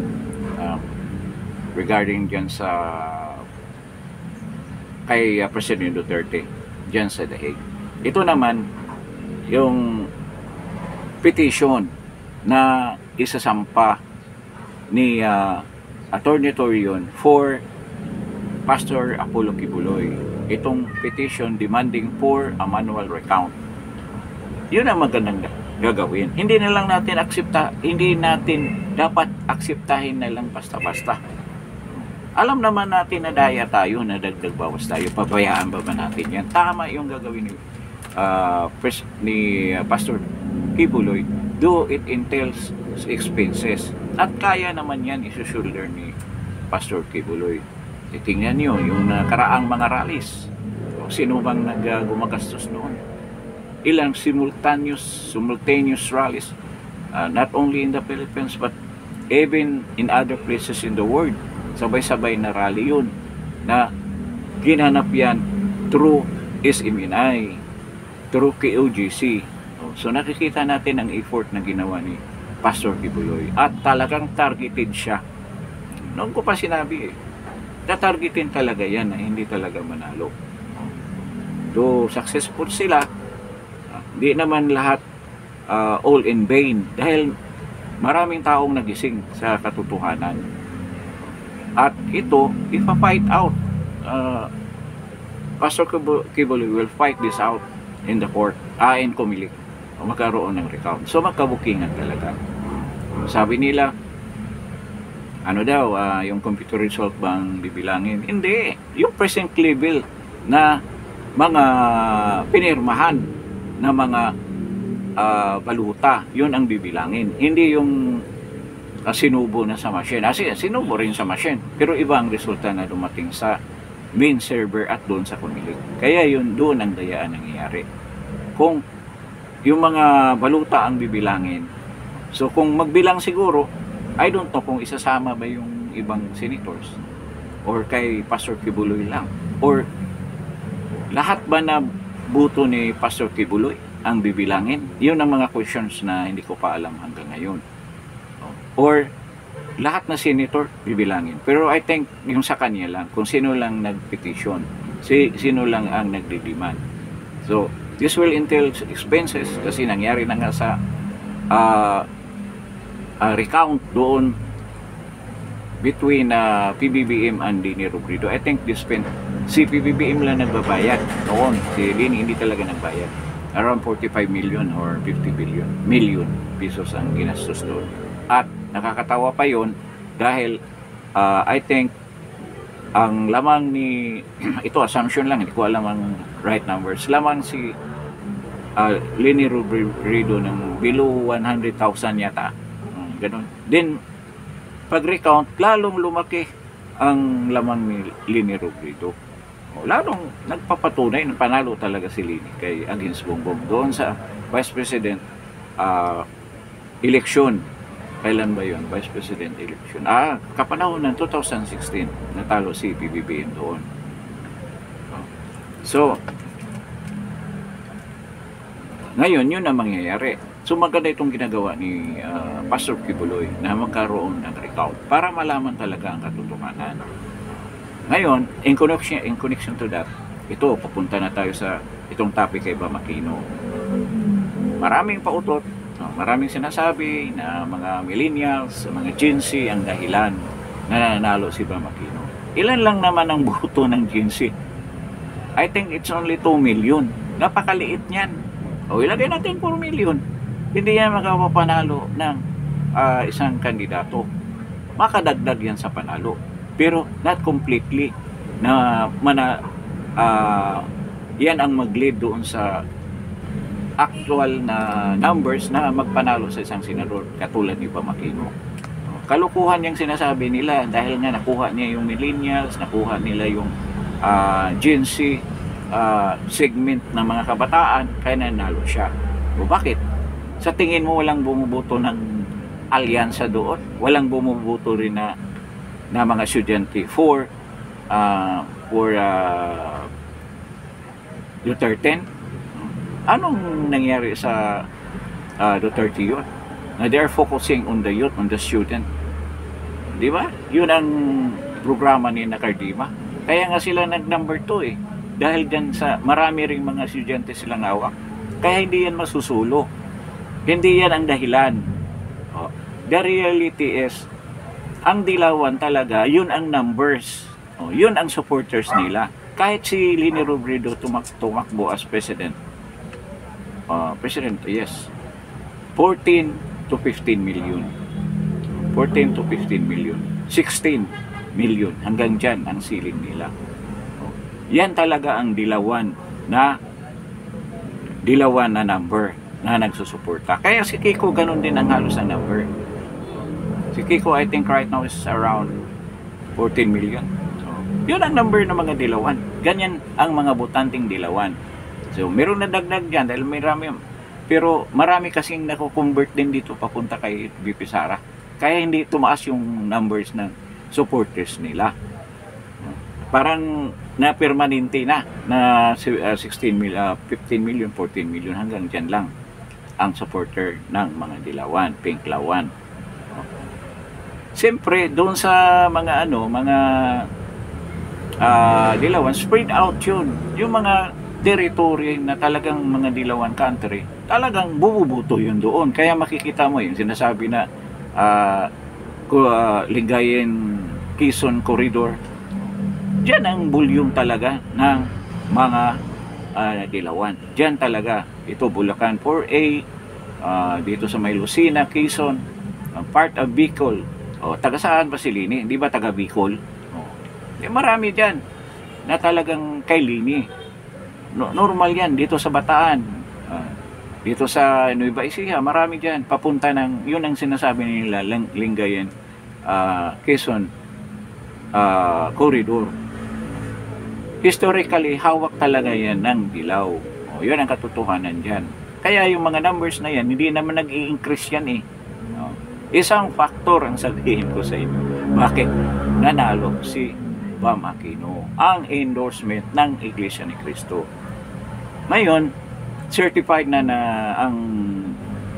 regarding dyan sa kay President Duterte dyan sa The Hague. Ito naman yung petition na isasampa ni Attorney Torion for Pastor Apollo Kibuloy. Itong petition demanding for a manual recount. Yun ang magandang gagawin. Hindi na lang natin hindi natin dapat akseptahin na lang basta-basta. Alam naman natin na daya tayo, na dagdag bawas tayo. Pabayaan ba natin yan? Tama yung gagawin ni Pastor Kibuloy, though it entails expenses. At kaya naman yan isushoulder ni Pastor Kibuloy. Titingnan nyo yung nakaraang mga rallies. Sino bang gumagastos noon? Ilang simultaneous rallies, not only in the Philippines but even in other places in the world. Sabay-sabay na rally yun na ginanap yan through SMNI, through KOGC. So nakikita natin ang effort na ginawa ni Pastor Kibuloy at talagang targeted siya. Noon ko pa sinabi tatargetin talaga yan na hindi talaga manalo. Do successful sila, di naman lahat all in vain dahil maraming taong nagising sa katotohanan. At ito, ipa-fight out. Pastor Kibuloy will fight this out in the court, in Comelec. Magkaroon ng recount. So magkabukingan talaga. Sabi nila, ano daw, yung computer result bang bibilangin? Hindi. Yung present level na mga pinirmahan na mga baluta, yun ang bibilangin. Hindi yung sinubo na sa machine. Sinubo rin sa machine. Pero iba ang resulta na dumating sa main server at doon sa Comelec. Kaya yun, doon ang dayaan nangyayari. Kung yung mga baluta ang bibilangin, so kung magbilang siguro, I don't know kung isasama ba yung ibang senators or kay Pastor Kibuloy lang, or lahat ba na buto ni Pastor Kibuloy ang bibilangin? Yun ang mga questions na hindi ko pa alam hanggang ngayon. Or lahat na senator bibilangin. Pero I think yung sa kanya lang, kung sino lang nag-petition, sino lang ang nagde-demand. So this will entail expenses kasi nangyari na nga sa recount doon between PBBM and Leni Robredo. I think si PBBM lang nagbabayad noon. Si Leni hindi talaga nagbayad. Around 45 million or 50 million pesos ang ginastos doon. At nakakatawa pa yon dahil I think ang lamang ni ito assumption lang, hindi ko alam ang right numbers. Lamang si Leni Robredo ng below 100,000 yata. Ganun. Then, pag-recount, lalong lumaki ang lamang ni Leni Robredo. Lalong nagpapatunay na panalo talaga si Leni kay against Bongbong doon sa Vice President election. Kailan ba yun? Vice President election. Kapanahon ng 2016, natalo si PBBM doon. So, ngayon, yun ang mangyayari. So maganda itong ginagawa ni Pastor Kibuloy na magkaroon ng recount para malaman talaga ang katotohanan. Ngayon, in connection to that, ito, papunta na tayo sa itong topic kay Bam Aquino. Maraming pautot, maraming sinasabi na mga millennials, mga Gen Z ang dahilan na nanalo si Bam Aquino. Ilan lang naman ang boto ng Gen Z? I think it's only 2 million. Napakaliit niyan. O ilagay natin 4 million. Hindi yan makapapanalo ng isang kandidato. Makadagdag yan sa panalo. Pero not completely na yan ang mag-lead doon sa actual na numbers na magpanalo sa isang senador katulad ni Bam Aquino. Kalukuhan yung sinasabi nila dahil nga nakuha niya yung millennials, nakuha nila yung Gen Z segment ng mga kabataan, kaya nanalo siya. O bakit? Sa tingin mo walang bumuboto ng alyansa doon? Walang bumuboto rin na mga estudyante for Duterte? Anong nangyari sa Duterte yun? Na they are focusing on the youth, on the student. Di ba? Yun ang programa ni Nakardima. Kaya nga sila nag-number 2 eh. Dahil dyan sa marami ring mga estudyante silang hawak. Kaya hindi yan masusulo. Hindi yan ang dahilan. The reality is, ang dilawan talaga, yun ang numbers. Yun ang supporters nila. Kahit si Leni Robredo tumakbo as president, yes, 14 to 15 million. 14 to 15 million. 16 million. Hanggang dyan ang ceiling nila. Yan talaga ang dilawan na number na nagsusuporta. Kaya si Kiko ganun din ang halos ang number. Si Kiko I think right now is around 14 million. So, yun ang number ng mga dilawan. Ganyan ang mga botanting dilawan. So, meron na dagdag dyan dahil marami. Pero marami kasing nako-convert din dito papunta kay VP Sara. Kaya hindi tumaas yung numbers ng supporters nila. Parang na-permanente na 15 million, 14 million hanggang dyan lang ang supporter ng mga dilawan, pink lawan. Siyempre, doon sa mga dilawan, spread out yun. Yung mga territory na talagang mga dilawan country, talagang bububuto yun doon. Kaya makikita mo yung sinasabi na Lingayen, Quezon Corridor. Diyan ang volume talaga ng mga dilawan. Diyan talaga. Ito Bulacan 4A, dito sa may Lucena, Quezon, part of Bicol. Taga saan ba si Lini? Hindi ba taga Bicol? Marami diyan na talagang kay Lini. Normal yan. Dito sa Bataan, dito sa Nueva Ecija, marami diyan. Papunta ng, yun ang sinasabi nila, Lingayen, Quezon Corridor. Historically, hawak talaga yan ng dilaw. Yun ang katotohanan dyan. Kaya yung mga numbers na yan, hindi naman nag-i-increase yan eh. Isang factor ang sabihin ko sa inyo. Bakit? Nanalo si Bam Aquino. Ang endorsement ng Iglesia ni Cristo. Ngayon, certified na ang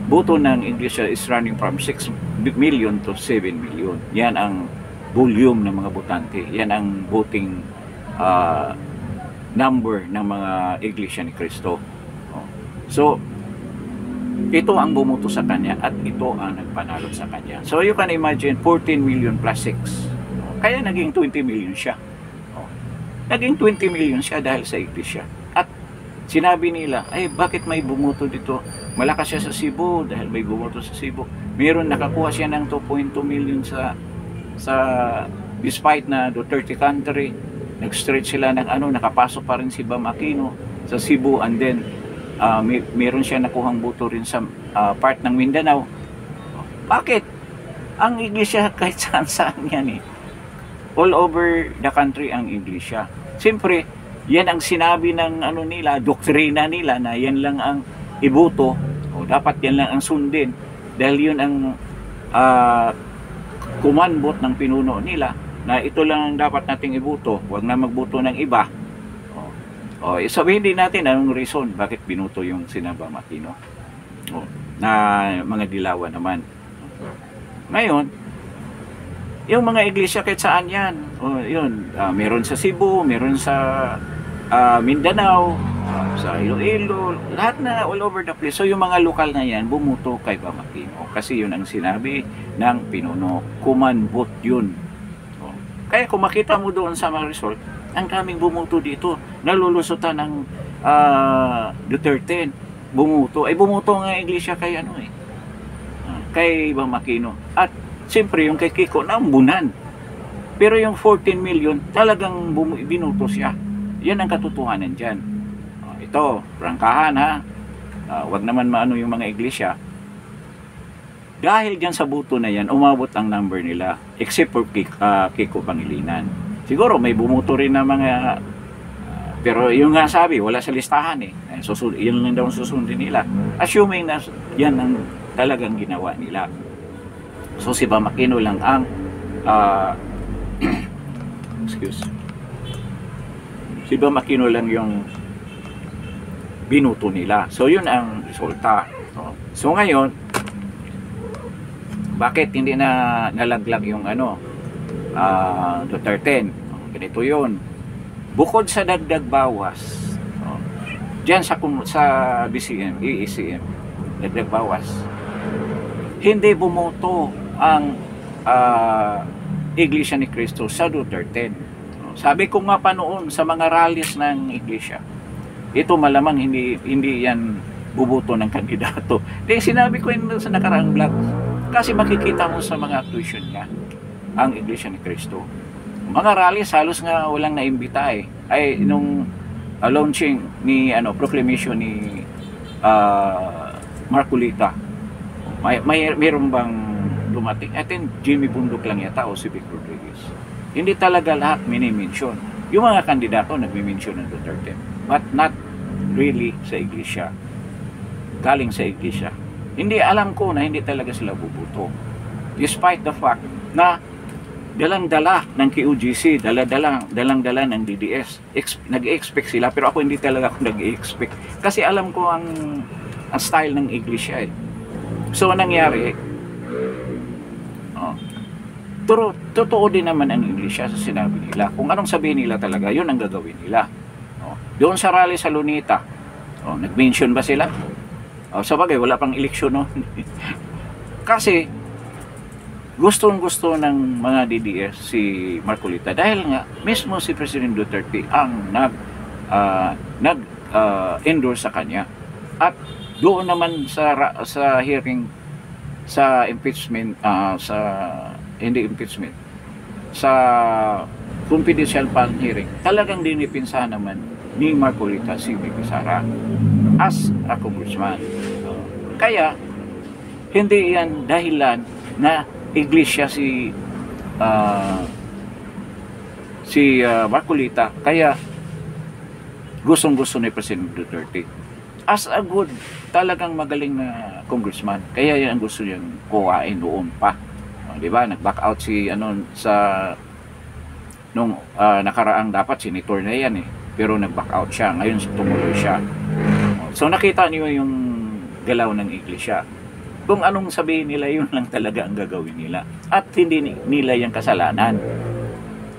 boto ng Iglesia is running from 6 million to 7 million. Yan ang volume ng mga botante. Yan ang voting number ng mga Iglesia ni Cristo. So, ito ang bumuto sa kanya at ito ang nagpanalo sa kanya. So, you can imagine 14 million plus 6. Kaya naging 20 million siya. Naging 20 million siya dahil sa Iglesia. At sinabi nila, ay bakit may bumuto dito? Malakas siya sa Cebu dahil may bumuto sa Cebu. Meron nakakuha siya ng 2.2 million sa despite na Duterte country. Nag-stretch sila ng nakapasok pa rin si Bam Aquino sa Cebu, and then meron siya nakuhang boto rin sa part ng Mindanao. Bakit? Ang Iglesia kahit saan-saan yan eh. All over the country ang Iglesia. Siyempre, yan ang sinabi ng nila, doktrina nila na yan lang ang iboto, o dapat yan lang ang sundin dahil yun ang kumanbot ng pinuno nila na ito lang ang dapat nating iboto, huwag na magboto ng iba. Sabihin din natin anong reason bakit binuto yung sina Bam Aquino na mga dilawan naman. Ngayon, yung mga iglesia kahit saan yan, meron sa Cebu, meron sa Mindanao, sa Iloilo, lahat na all over the place. So yung mga lokal na yan, bumuto kay Bam Aquino kasi yun ang sinabi ng pinuno, kumanbot yun. Kaya kung makita mo doon sa mga result, ang daming bumuto dito. Nalulusutan ng Duterte, bumuto. Ay bumuto nga iglesia kay ano eh, kay Bam Aquino. At siyempre yung kay Kiko naambunan. Pero yung 14 million talagang binuto siya. Yan ang katotohanan dyan. Ito, prangkahan ha. Wag naman maano yung mga iglesia. Dahil dyan sa buto na yan, umabot ang number nila. Except for Kiko Pangilinan. Siguro may bumuto rin na mga pero yung nga sabi, wala sa listahan eh. Yun lang daw susundin nila. Assuming na yan ang talagang ginawa nila. So si Bam Aquino lang ang excuse. Si Bam Aquino lang yung binuto nila. So yun ang resulta. So ngayon, bakit hindi na nalaglag yung ano Duterte? Ganito yun. Bukod sa dagdag bawas, diyan sa BCM, EECM, dagdag bawas, hindi bumoto ang Iglesia ni Cristo sa Duterte. Sabi ko nga pa noon sa mga rallies ng Iglesia, ito malamang hindi yan bubuto ng kandidato. Dahil sinabi ko yun sa nakaraang vlog, kasi makikita mo sa mga actuation niya ang Iglesia ni Cristo. Mga rallies halos nga walang naimbita eh. Ay nung launching ni proclamation ni Marcolita, mayroon bang dumating? I think Jimmy Bundok lang yata o si Vic Rodriguez. Hindi talaga lahat mini-mention. Yung mga kandidato nagmi-mention ng Duterte, but not really sa iglesia. Galing sa iglesia. Hindi, alam ko na hindi talaga sila bubuto. Despite the fact na dalang-dala ng QGC, dalang-dala ng DDS. Nag-expect sila, pero ako hindi talaga ako nag-expect. Kasi alam ko ang style ng iglesia eh. So, nangyari, totoo din naman ang iglesia sa sinabi nila. Kung anong sabihin nila talaga, yun ang gagawin nila. Doon sa rally sa Lunita, nag-mention ba sila? Sa bagay, wala pang eleksyon, no? Kasi, gustong-gusto ng mga DDS si Marcolita dahil nga mismo si President Duterte ang nag-endorse sa kanya. At doon naman sa hearing sa impeachment, sa confidential hearing, talagang dinipinsahan naman ni Marcolita si VP Sara as a congressman. Kaya hindi yan dahilan na iglesia si Marcolita, kaya gustong-gusto ni President Duterte as a good, talagang magaling na congressman, kaya yan ang gusto niyang kuhain noon pa. Di ba? Nag-back out si nung nakaraang dapat senator na yan eh, pero nag-back out siya, ngayon tumuloy siya. So nakita niyo yung galaw ng iglesia. Kung anong sabihin nila, yun lang talaga ang gagawin nila. At hindi nila yung kasalanan.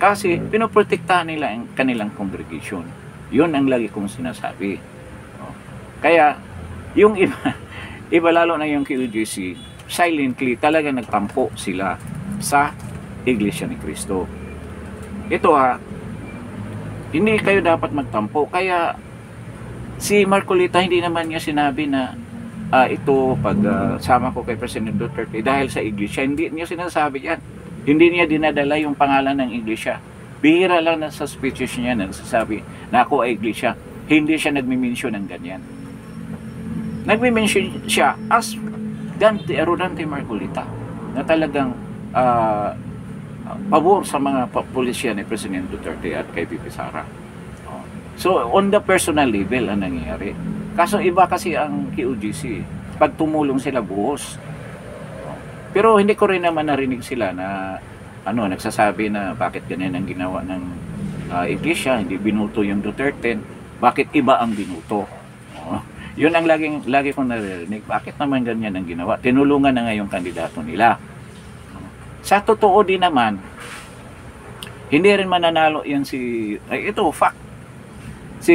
Kasi pinoprotektahan nila ang kanilang congregation. Yun ang lagi kong sinasabi. Kaya, yung iba lalo na yung QGC, silently talaga nagtampo sila sa Iglesia ni Cristo. Ito hindi kayo dapat magtampo. Kaya, si Marcolita hindi naman niya sinabi na ito pag sama ko kay President Duterte dahil sa iglesia. Hindi niya sinasabi yan. Hindi niya dinadala yung pangalan ng iglesia. Bihira lang na sa speeches niya nagsasabi na ako ay iglesia. Hindi siya nagmi-mention ng ganyan. Nagmi-mention siya as Rodante Marcolita na talagang pabor sa mga pulisya ni President Duterte at kay VP Sara. So on the personal level ang nangyayari. Kaso iba kasi ang QGC, pag tumulong sila buhos. Pero hindi ko rin naman narinig sila na nagsasabi na bakit ganyan ang ginawa ng iglesia, hindi binuto yung Duterte, bakit iba ang binuto. Yun ang lagi kong naririnig, bakit naman ganyan ang ginawa, tinulungan na nga yung kandidato nila. Sa totoo din naman, hindi rin mananalo yan ito fact, si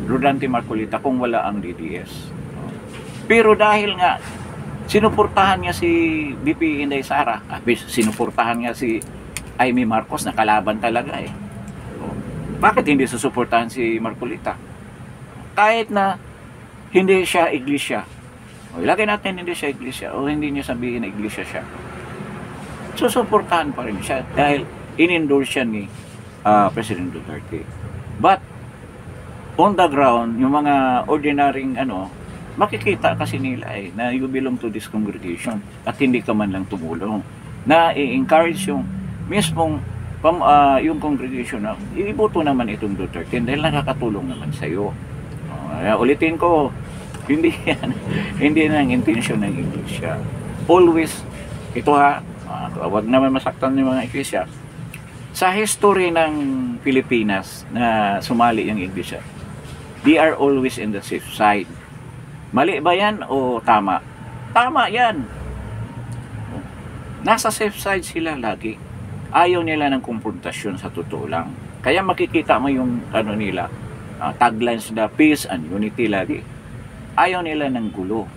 Rodante Marcolita kung wala ang DDS. Pero dahil nga sinuportahan niya si VP Inday Sara, sinuportahan niya si Amy Marcos na kalaban talaga eh. Bakit hindi susuportahan si Marcolita? Kahit na hindi siya iglesia. O, ilagay natin hindi siya iglesia o hindi niya sabihin na iglesia siya. Susuportahan pa rin siya dahil in-endorse siya ni President Duterte. But on the ground, yung mga ordinaryong makikita kasi nila na you belong to this congregation at hindi ka man lang tumulong. Na i-encourage yung mismong yung congregation na iboto naman itong Duterte dahil nakakatulong naman sa iyo. Ulitin ko, hindi yan ang intensyon ng iglesia. Always, ito wag naman masaktan ng mga iglesia. Sa history ng Pilipinas na sumali yung iglesia, they are always in the safe side. Mali ba yan o tama? Tama yan. Nasa safe side sila lagi. Ayaw nila ng konfrontasyon sa totoo lang. Kaya makikita mo yung nila, taglines na peace and unity lagi. Ayaw nila ng gulo.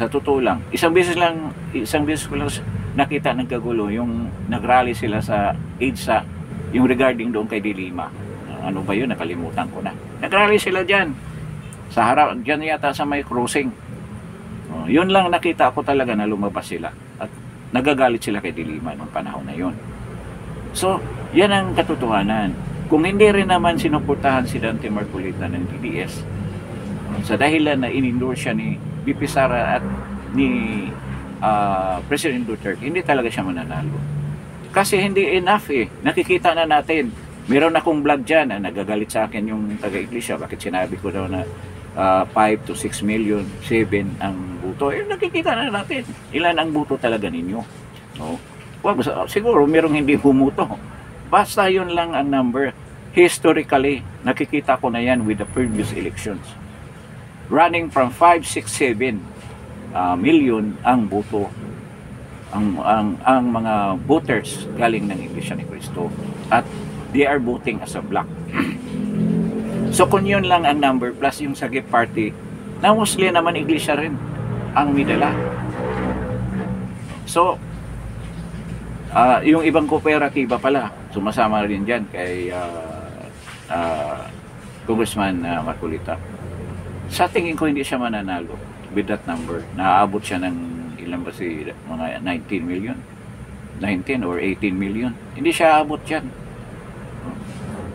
Sa totoo lang. Isang beses ko lang nakita nagkagulo yung nagrally sila sa EDSA, yung regarding doon kay Dilima. Ano ba yun? Nakalimutan ko na. Nagrally sila dyan. Sa harap, dyan yata sa may crossing. Yun lang nakita ko talaga na lumabas sila. At nagagalit sila kay Dilima noong panahon na yun. So, yan ang katotohanan. Kung hindi rin naman sinuportahan si Dante Marcolita ng DDS, sa dahilan na in-endorse siya ni BP Sara at ni President Duterte, hindi talaga siya mananalo. Kasi hindi enough Nakikita na natin. Meron akong vlog dyan na nagagalit sa akin yung taga-iglesia. Bakit sinabi ko daw na 5 to 6 million, 7 ang buto. Nakikita na natin. Ilan ang buto talaga ninyo. Siguro merong hindi bumuto. Basta yun lang ang number. Historically, nakikita ko na yan with the previous elections. Running from 5, 6, 7 million ang buto. Ang mga voters galing ng Iglesia ni Cristo. At they are voting as a block. So kung yun lang ang number plus yung Sagip Party, na Muslim naman iglesia rin ang midala. So yung ibang kooperatiba pala sumasama rin dyan kay Congressman Marcolita. Sa tingin ko hindi siya mananalo with that number. Naaabot siya ng ilan ba mga 19 million 19 or 18 million. Hindi siya aabot dyan.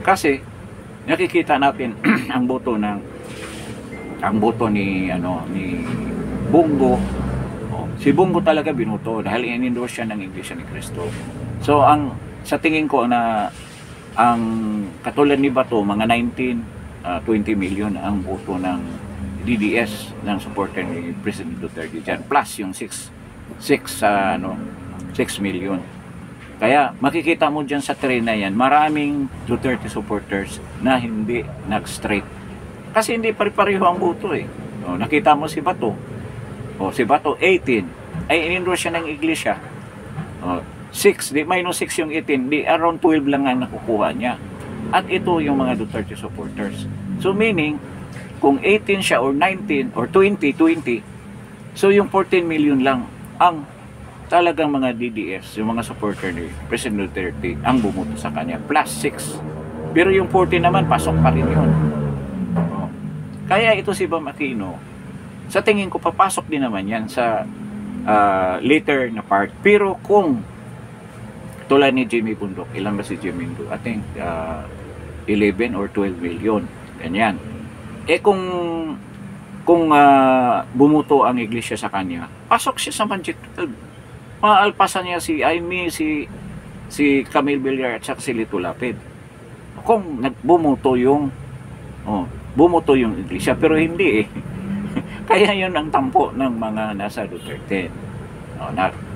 Kasi nakikita natin ang boto ni Bongo. Si Bongo talaga binuto dahil in-endorse siya ng Iglesia ni Cristo. So sa tingin ko na ang katulad ni Bato mga 19 20 million ang boto ng DDS ng supporter ni President Duterte dyan, plus yung 6 million. Kaya makikita mo dyan sa train na yan, maraming Duterte supporters na hindi nag-straight. Kasi hindi pare-pareho ang boto nakita mo si Bato. Si Bato 18. Ay in-endorse siya ng iglesia. 6, minus 6 yung 18. Di around 12 lang ang nakukuha niya. At ito yung mga Duterte supporters. So meaning, kung 18 siya or 19 or 20, so yung 14 million lang ang talagang mga DDS, yung mga supporter ni President Duterte ang bumuto sa kanya, plus 6. Pero yung 14 naman, pasok pa rin yun. Kaya ito si Bam Aquino, sa tingin ko, papasok din naman yan sa later na part. Pero kung tulad ni Jimmy Bundok, ilan ba si Jimmy Bundok? I think 11 or 12 million. Ganyan. Kung bumuto ang iglesia sa kanya, pasok siya sa budget. Maalpasan niya si Camille Villar at si Lito Lapid. Kung bumuto yung iglesia, pero hindi Kaya yun ang tampo ng mga nasa Duterte.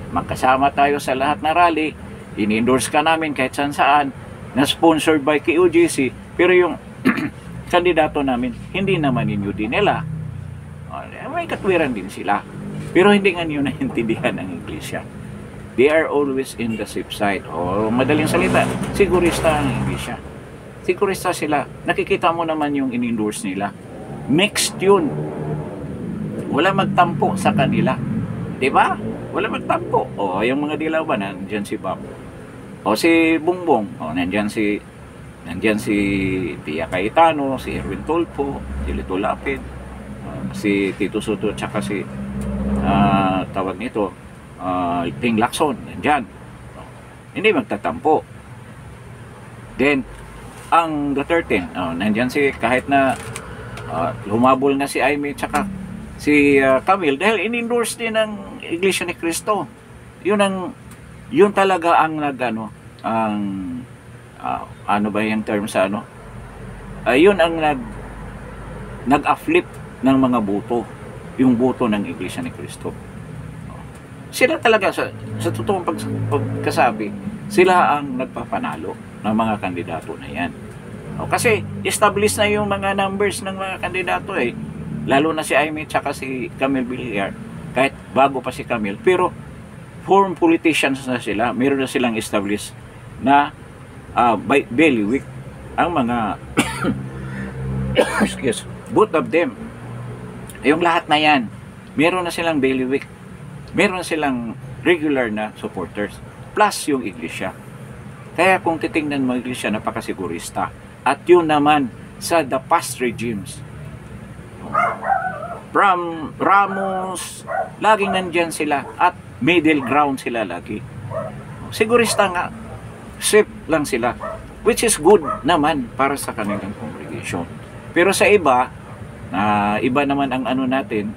Magkasama tayo sa lahat na rally, in-endorse ka namin kahit saan, na sponsored by KOJC, pero yung kandidato namin, hindi naman ninyo din nila. May katwiran din sila. Pero hindi nga nyo naintindihan ng iglesia. They are always in the safe side. Madaling salita, sigurista ang iglesia. Sigurista sila. Nakikita mo naman yung in-endorse nila. Mixed yun. Wala magtampo sa kanila. Diba? Wala magtampo. Yung mga dilaw ba, nandyan si Bob. Si Bongbong. Nandyan si Nandyan si Pia Cayetano, si Erwin Tulfo, si Lito Lapid, si Tito Soto, tsaka si tawag nito, Ping Lacson, nandyan. Hindi magtatampo. Then, ang Duterte, nandyan si, kahit na humabol na si Aimee tsaka si Camille, dahil in-endorse din ng Iglesia ni Cristo. Yun talaga ang ano ba yung term sa yun ang nag-afflict ng mga boto, yung boto ng Iglesia ni Cristo. Sila talaga sa totoong pagkasabi, sila ang nagpapanalo ng mga kandidato na yan. Kasi established na yung mga numbers ng mga kandidato lalo na si Aimee tsaka si Camille Villar, kahit bago pa si Camille, pero former politicians na sila, meron na silang established na bailiwick ang mga excuse, both of them, yung lahat na yan, meron na silang bailiwick, meron na silang regular na supporters, plus yung iglesia. Kaya kung titingnan mo, iglesia napakasigurista. At yun naman sa the past regimes, from Ramos, laging nandyan sila, at middle ground sila lagi. Sigurista nga, safe lang sila, which is good naman para sa kanilang congregation. Pero sa iba, iba naman ang natin,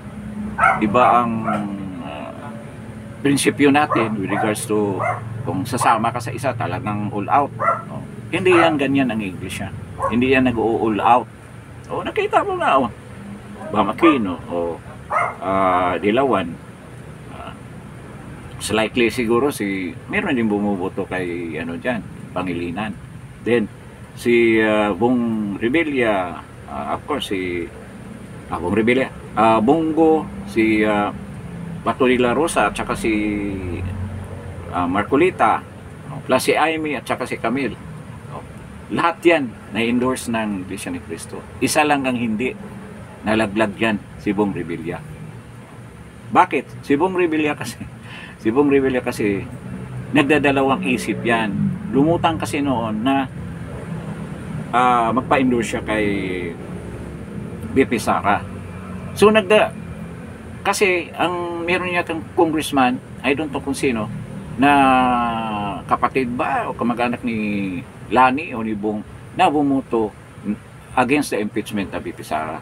iba ang prinsipyo natin with regards to kung sasama ka sa isa talagang all out. Hindi yan ganyan ang iglesia. Hindi yan nag-all out. Nakita mo nga, Bamakino o Dilawan, slightly siguro meron din bumuboto kay dyan, Pangilinan. Then si Bong Revilla, of course si Bong Revilla, Bongo, si Bato de la Rosa at saka si Marcolita, plus si Aimee at saka si Camille. Lahat yan na-endorse ng Iglesia ni Cristo. Isa lang ang hindi nalaglag yan, si Bong Revilla. Bakit? Si Bong Revilla kasi nagdadalawang isip yan. Lumutang kasi noon na magpa-endorse siya kay BP Sara. So kasi ang meron niya tong congressman, I don't know kung sino, na kapatid ba o kamag-anak ni Lani o ni Bong, na bumuto against the impeachment of BP Sara.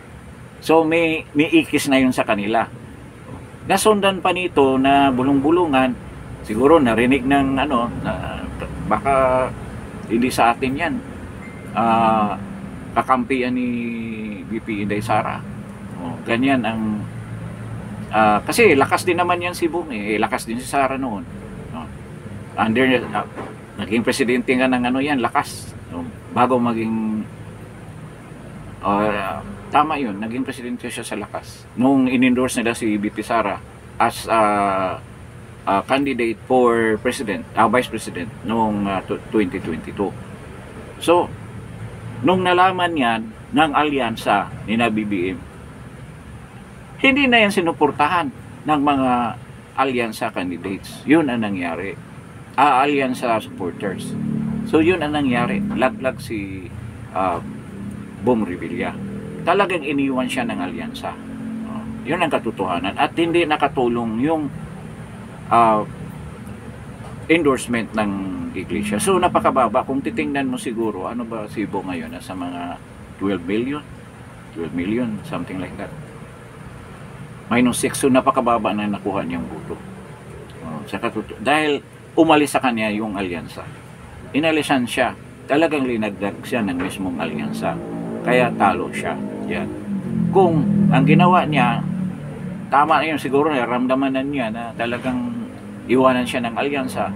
So may ikis na yun sa kanila. Nasundan pa nito na bulong-bulungan, siguro narinig ng baka hindi sa atin yan, kakampihan ni BP Inday Sara. Ganyan ang kasi lakas din naman yan si Bong lakas din si Sara noon. Naging presidente nga ng yan, lakas. Bago maging tama yun, naging presidente siya sa lakas. Nung in-endorse nila si BP Sara as candidate for president, vice president noong 2022. So, nung nalaman yan ng alyansa ni BBM, hindi na yan sinuportahan ng mga alyansa candidates. Yun ang nangyari. Alyansa supporters. So yun ang nangyari. Laglag si Bong Revilla. Talagang iniwan siya ng alyansa. Yun ang katotohanan. At hindi nakatulong yung endorsement ng iglesia. So napakababa. Kung titingnan mo siguro, ano ba si Bong ngayon? Nasa mga 12 million, something like that. -6, so napakababa na nakuha niyang boto. Dahil umalis sa kanya yung alyansa. Inalisan siya. Talagang linagdag siya ng mismong alyansa. Kaya talo siya. Yan. Kung ang ginawa niya, tama na yun, siguro naramdaman na niya na talagang iwanan siya ng alyansa.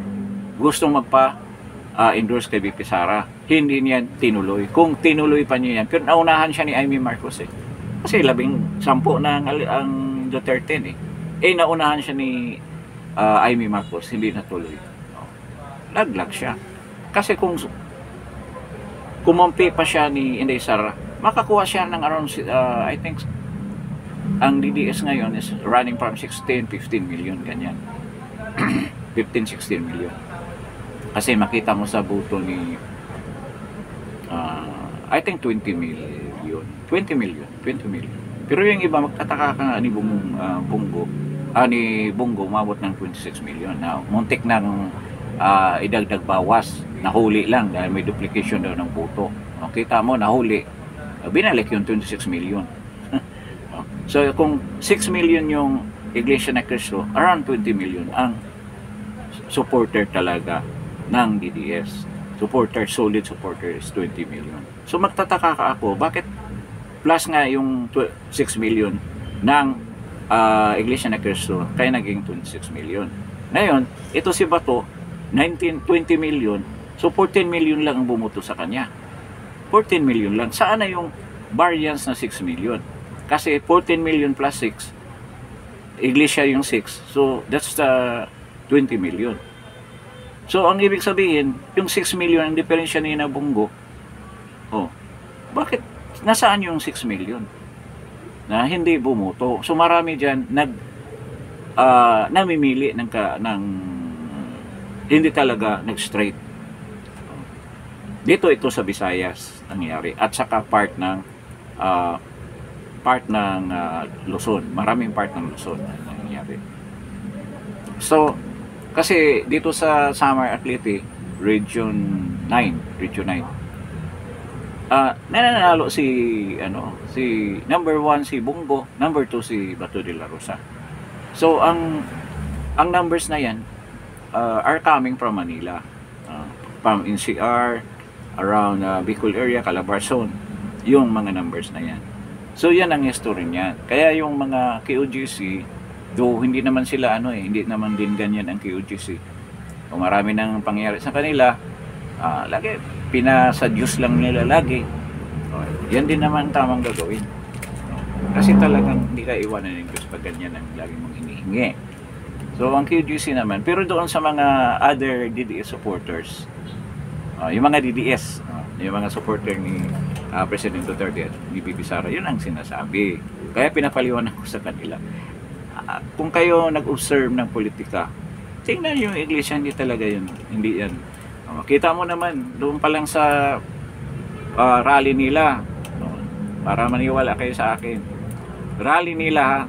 Gustong magpa-endorse kay BP Sara. Hindi niya tinuloy. Kung tinuloy pa niya yan, pero naunahan siya ni Aimee Marcos Kasi 10 na ang Duterte naunahan siya ni Aimee Marcos, hindi natuloy. Laglag siya. Kasi kung kumampi pa siya ni Inday Sara, makakuha siya ng around, I think, ang DDS ngayon is running from 16-15 million, ganyan. 15-16 million. Kasi makita mo sa boto ni I think 20 million. 20 million. 20 million. Pero yung iba, magtataka ka nga ni Bongo, umabot ng 26 million. Now, muntik nang idagdag bawas. Nahuli lang dahil may duplication daw ng boto. Kita mo, nahuli. Binalik yung 26 million. So, kung 6 million yung Iglesia ni Cristo, around 20 million ang supporter talaga ng DDS. Solid supporter is 20 million. So, magtataka ka ako, bakit plus nga yung 6 million ng Iglesia ni Cristo, kaya naging 26 million. Ngayon, ito si Bato, 20 million, so 14 million lang ang bumuto sa kanya. 14 million lang. Saan na yung variance na 6 million? Kasi 14 million plus 6, Iglesia yung 6, so that's the 20 million. So, ang ibig sabihin, yung 6 million ang diferensya ni Bongo, bakit nasaan yung 6 million na hindi bumuto? So, marami dyan namimili ng hindi talaga nag-straight. Dito ito sa Visayas nangyari at saka part ng Luzon. Maraming part ng Luzon nangyari. So, kasi dito sa Samar Atleti, Region 9, nananalo si number 1 si Bongo, number 2 si Bato de la Rosa. So, ang numbers na yan are coming from Manila, from NCR, around Bicol area, Calabarzon, yung mga numbers na yan. So, yan ang history niyan. Kaya yung mga KOGC, though hindi naman sila hindi naman din ganyan ang KOGC. Kung marami nang pangyayari sa kanila, lagi pinasadyos lang nila lagi. Yan din naman tamang gagawin. Kasi talagang hindi ka iwanan ng Diyos pag ganyan ang lagi mong hinihingi. So, ang KOGC naman, pero doon sa mga other DDS supporters, yung mga DDS, yung mga supporter ni President Duterte at ni Bibi Sara, yun ang sinasabi. Kaya pinapaliwanag ko sa kanila. Kung kayo nag-observe ng politika, tingnan yung iglesia, hindi talaga yun. Hindi yan. Kita mo naman, doon pa lang sa rally nila, para maniwala kayo sa akin, rally nila,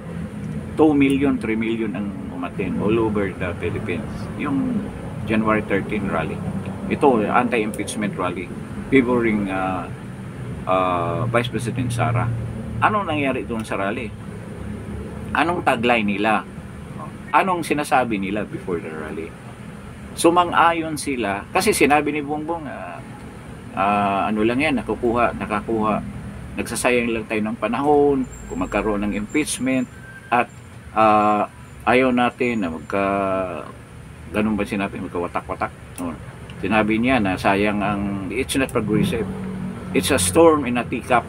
2 million, 3 million ang umatin all over the Philippines. Yung January 13 rally. Ito, anti-impeachment rally favoring Vice President Sara. Anong nangyari doon sa rally? Anong tagline nila? Anong sinasabi nila before the rally? Sumang-ayon sila kasi sinabi ni Bongbong lang yan, nakakuha, nagsasayang lang tayo ng panahon kung magkaroon ng impeachment at ayaw natin na ganun ba sinabi, magkawatak-watak. Sinabi niya na sayang it's not progressive, it's a storm in a teacup.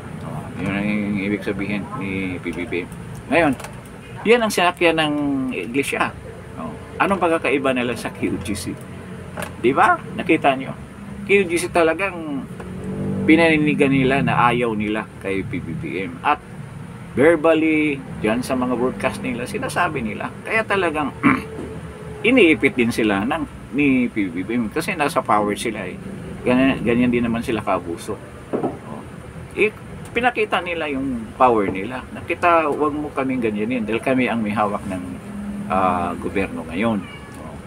Yun ang ibig sabihin ni PBBM. Ngayon, yan ang sinakyan ng iglesia. Anong pagkakaiba nila sa KOGC? Di ba? Nakita nyo? KOGC talagang pinaninigan nila na ayaw nila kay PBBM. At verbally, dyan sa mga broadcast nila, sinasabi nila. Kaya talagang iniipit din sila ni PBBM kasi nasa power sila eh. Ganyan din naman sila kaabuso. Pinakita nila yung power nila. Nakita, wag mo kaming ganyanin dahil kami ang may hawak ng gobyerno ngayon.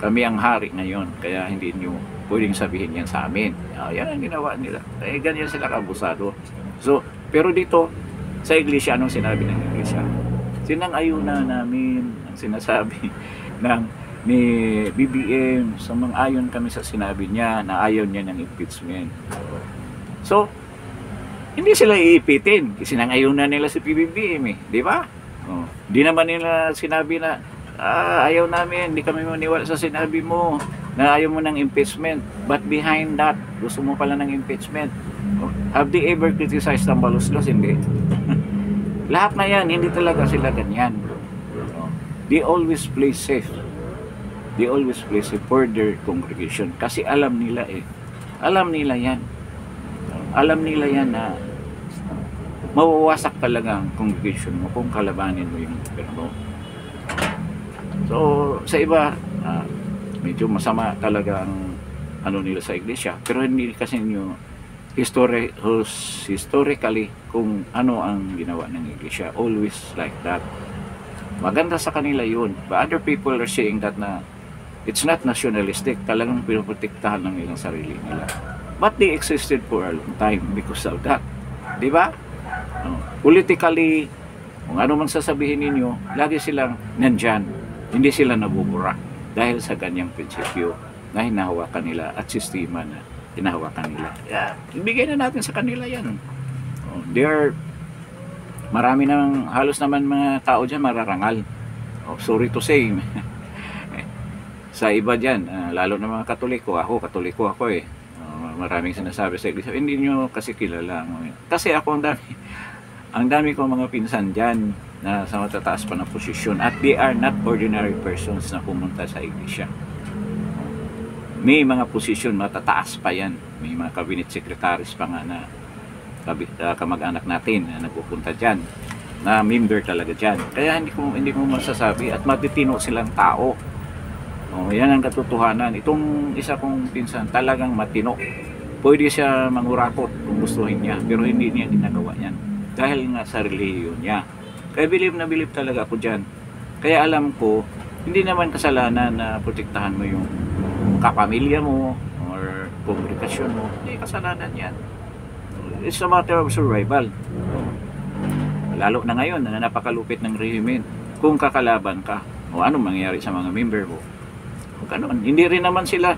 Kami ang hari ngayon, kaya hindi nyo pwedeng sabihin yan sa amin. Yan ang ginawa nila. Ganyan sila kabusado. So, pero dito, sa iglesia, anong sinabi ng iglesia? Sinang-ayuna namin ang sinasabi ni BBM. Sumang-ayon kami sa sinabi niya na ayaw niya ng impeachment. So, hindi sila iipitin. Sinang-ayuna nila si PBBM eh. Di ba? Di naman nila sinabi na ayaw namin, hindi kami maniwala sa sinabi mo na ayaw mo ng impeachment. But behind that, gusto mo pala ng impeachment. Have they ever criticized ang Baluslos? Hindi. Lahat na yan, hindi talaga sila ganyan. They always play safe. They always play safe for their congregation. Kasi alam nila eh. Alam nila yan. Alam nila yan na mawawasak talaga ang congregation mo kung kalabanin mo yung gobyerno. So, sa iba, medyo masama talaga ang nila sa iglesia. Pero hindi kasi nyo historically kung ano ang ginawa ng Iglesia. Always like that. Maganda sa kanila yun. But other people are saying that na it's not nationalistic. Talagang pinoprotektahan ng ilang sarili nila. But they existed for a long time because of that. Di ba? Politically, kung ano man sasabihin ninyo, lagi silang nandyan. Hindi sila nabubura dahil sa ganyang prinsipyo na hinahawakan nila at sistema na hinahawakan nila. Ibigay na natin sa kanila yan. Marami nang halos naman mga tao dyan mararangal. Sorry to say. Sa iba dyan, lalo na mga Katoliko, Katoliko ako eh. Maraming sinasabi sa iglesia, hindi nyo kasi kilala. Kasi ako ang dami kong mga pinsan dyan na sa matataas pa na posisyon at they are not ordinary persons na pumunta sa iglesia. May mga posisyon matataas pa yan. May mga cabinet secretaries pa nga na kamag-anak natin na nagpupunta dyan, na member talaga dyan. Kaya hindi ko masasabi at matitino silang tao. Yan ang katotohanan. Itong isa kong pinsan talagang matino. Pwede siya mangurakot kung gustuhin niya, pero hindi niya ginagawa yan dahil nga sa relihiyon niya. Kaya believe talaga ako dyan. Kaya alam ko, hindi naman kasalanan na protektahan mo yung kapamilya mo or kongregasyon mo. Hindi kasalanan yan. It's a matter of survival. Lalo na ngayon na napakalupit ng rehimen. Kung kakalaban ka, o anong mangyayari sa mga member mo. Ganun. Hindi rin naman sila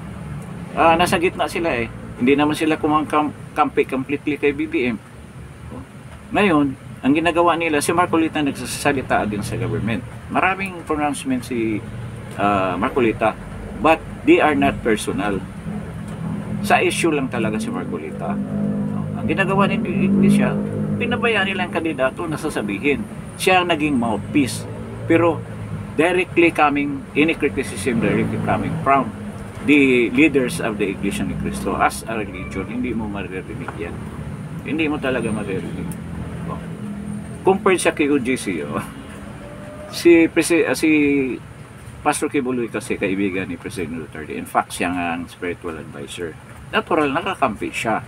nasa gitna sila eh. Hindi naman sila kumangkampi completely kay BBM. Ngayon, ang ginagawa nila, si Marcolita nagsasalita against sa government. Maraming pronouncement si Marcolita, but they are not personal. Sa issue lang talaga si Marcolita. Ang ginagawa ni siya, pinabayaan nila ang kandidato na sasabihin. Siya ang naging mouthpiece. Pero directly coming, any criticism directly coming from the leaders of the Iglesia ni Cristo as a religion, hindi mo maririnig yan. Hindi mo talaga maririnig. Compared sa KOJC, si Pastor Kibuloy kasi kaibigan ni President Duterte. In fact, siya nga ang spiritual advisor. Natural, nakakampi siya.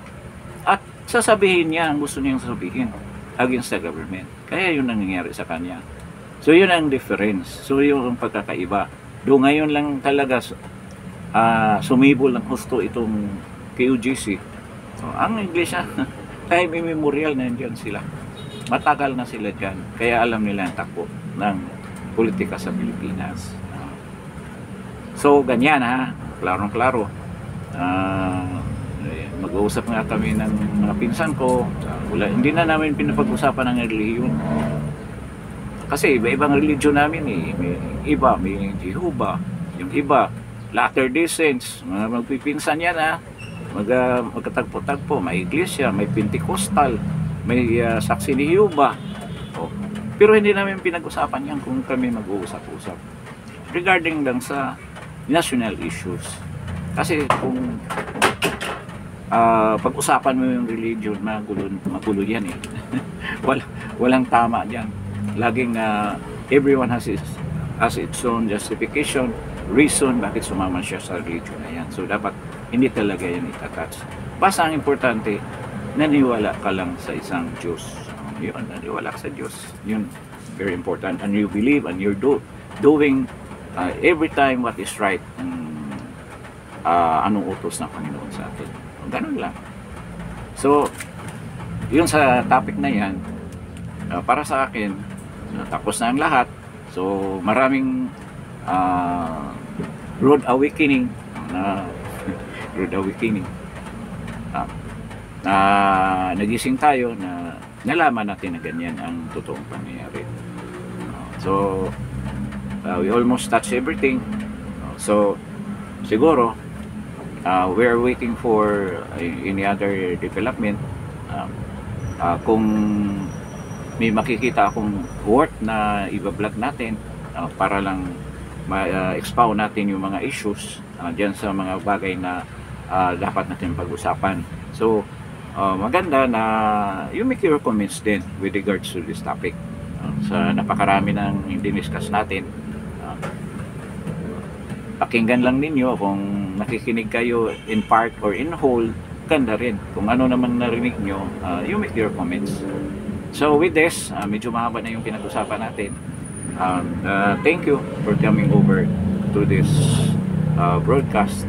At sasabihin niya ang gusto niyang sabihin against the government. Kaya yun ang nangyayari sa kanya. So yun ang difference. So yun ang pagkakaiba. Do ngayon lang talaga sumibol ng husto itong KOJC. So, ang Iglesia, time immemorial na nandiyan sila. Matagal na sila dyan. Kaya alam nila ang takbo ng politika sa Pilipinas. So ganyan ha. Klarong-klaro. Mag-uusap nga kami ng mga pinsan ko. Hindi na namin pinapag-usapan ng relihiyon. Kasi iba-ibang religion namin eh. May Jehovah, yung iba, Latter-day Saints, mga magpipinsan yan ha. Magkatagpo-tagpo, may iglesia, may Pentecostal, may saksi ni Jehovah. Pero hindi namin pinag-usapan yan kung kami mag-uusap-usap. Regarding lang sa national issues. Kasi kung pag-usapan mo yung religion, magulo yan eh. Walang tama dyan. Laging everyone has its own justification, reason bakit sumama siya sa religion na yan. So dapat hindi talaga yan itatouch. Basta ang importante, naniwala ka lang sa isang Diyos. Yun, naniwala ka sa Diyos. Yun, very important. And you believe and you're doing every time what is right anong utos ng Panginoon sa atin. Ganun lang. So, yun sa topic na yan, para sa akin, tapos na ang lahat. So, maraming road awakening nagising tayo na nalaman natin na ganyan ang totoong pangyayari. So, we almost touched everything. So, siguro, we are waiting for any other development. Kung may makikita akong worth na i-vlog natin para lang ma-expound natin yung mga issues dyan sa mga bagay na dapat natin pag-usapan. So, maganda na you make your comments din with regards to this topic. Sa napakarami ng diniscuss natin, pakinggan lang ninyo kung nakikinig kayo in part or in whole, maganda rin. Kung ano naman narinig nyo, you make your comments. So with this, medyo mahaba na yung pinag-usapan natin. Thank you for coming over to this broadcast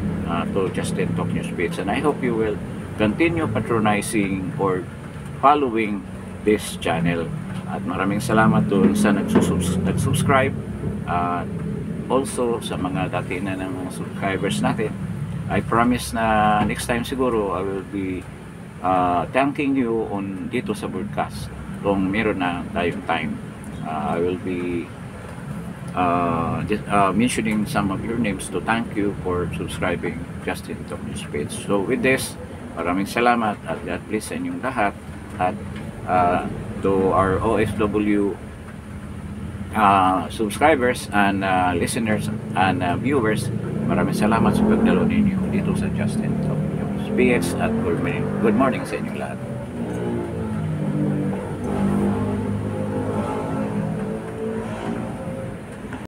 to Justin Talk News Page, and I hope you will continue patronizing or following this channel. At maraming salamat doon sa nag-subscribe, also sa mga dati na ng subscribers natin. I promise na next time siguro I will be thanking you on dito sa broadcast kung meron na tayong time. I will be mentioning some of your names to thank you for subscribing Justin Talk News Page. So with this, maraming salamat at God bless sa inyong lahat. At to our OFW subscribers and listeners and viewers, maraming salamat sa pagdalo ninyo dito sa Justin Talk News Page at good morning sa inyong lahat.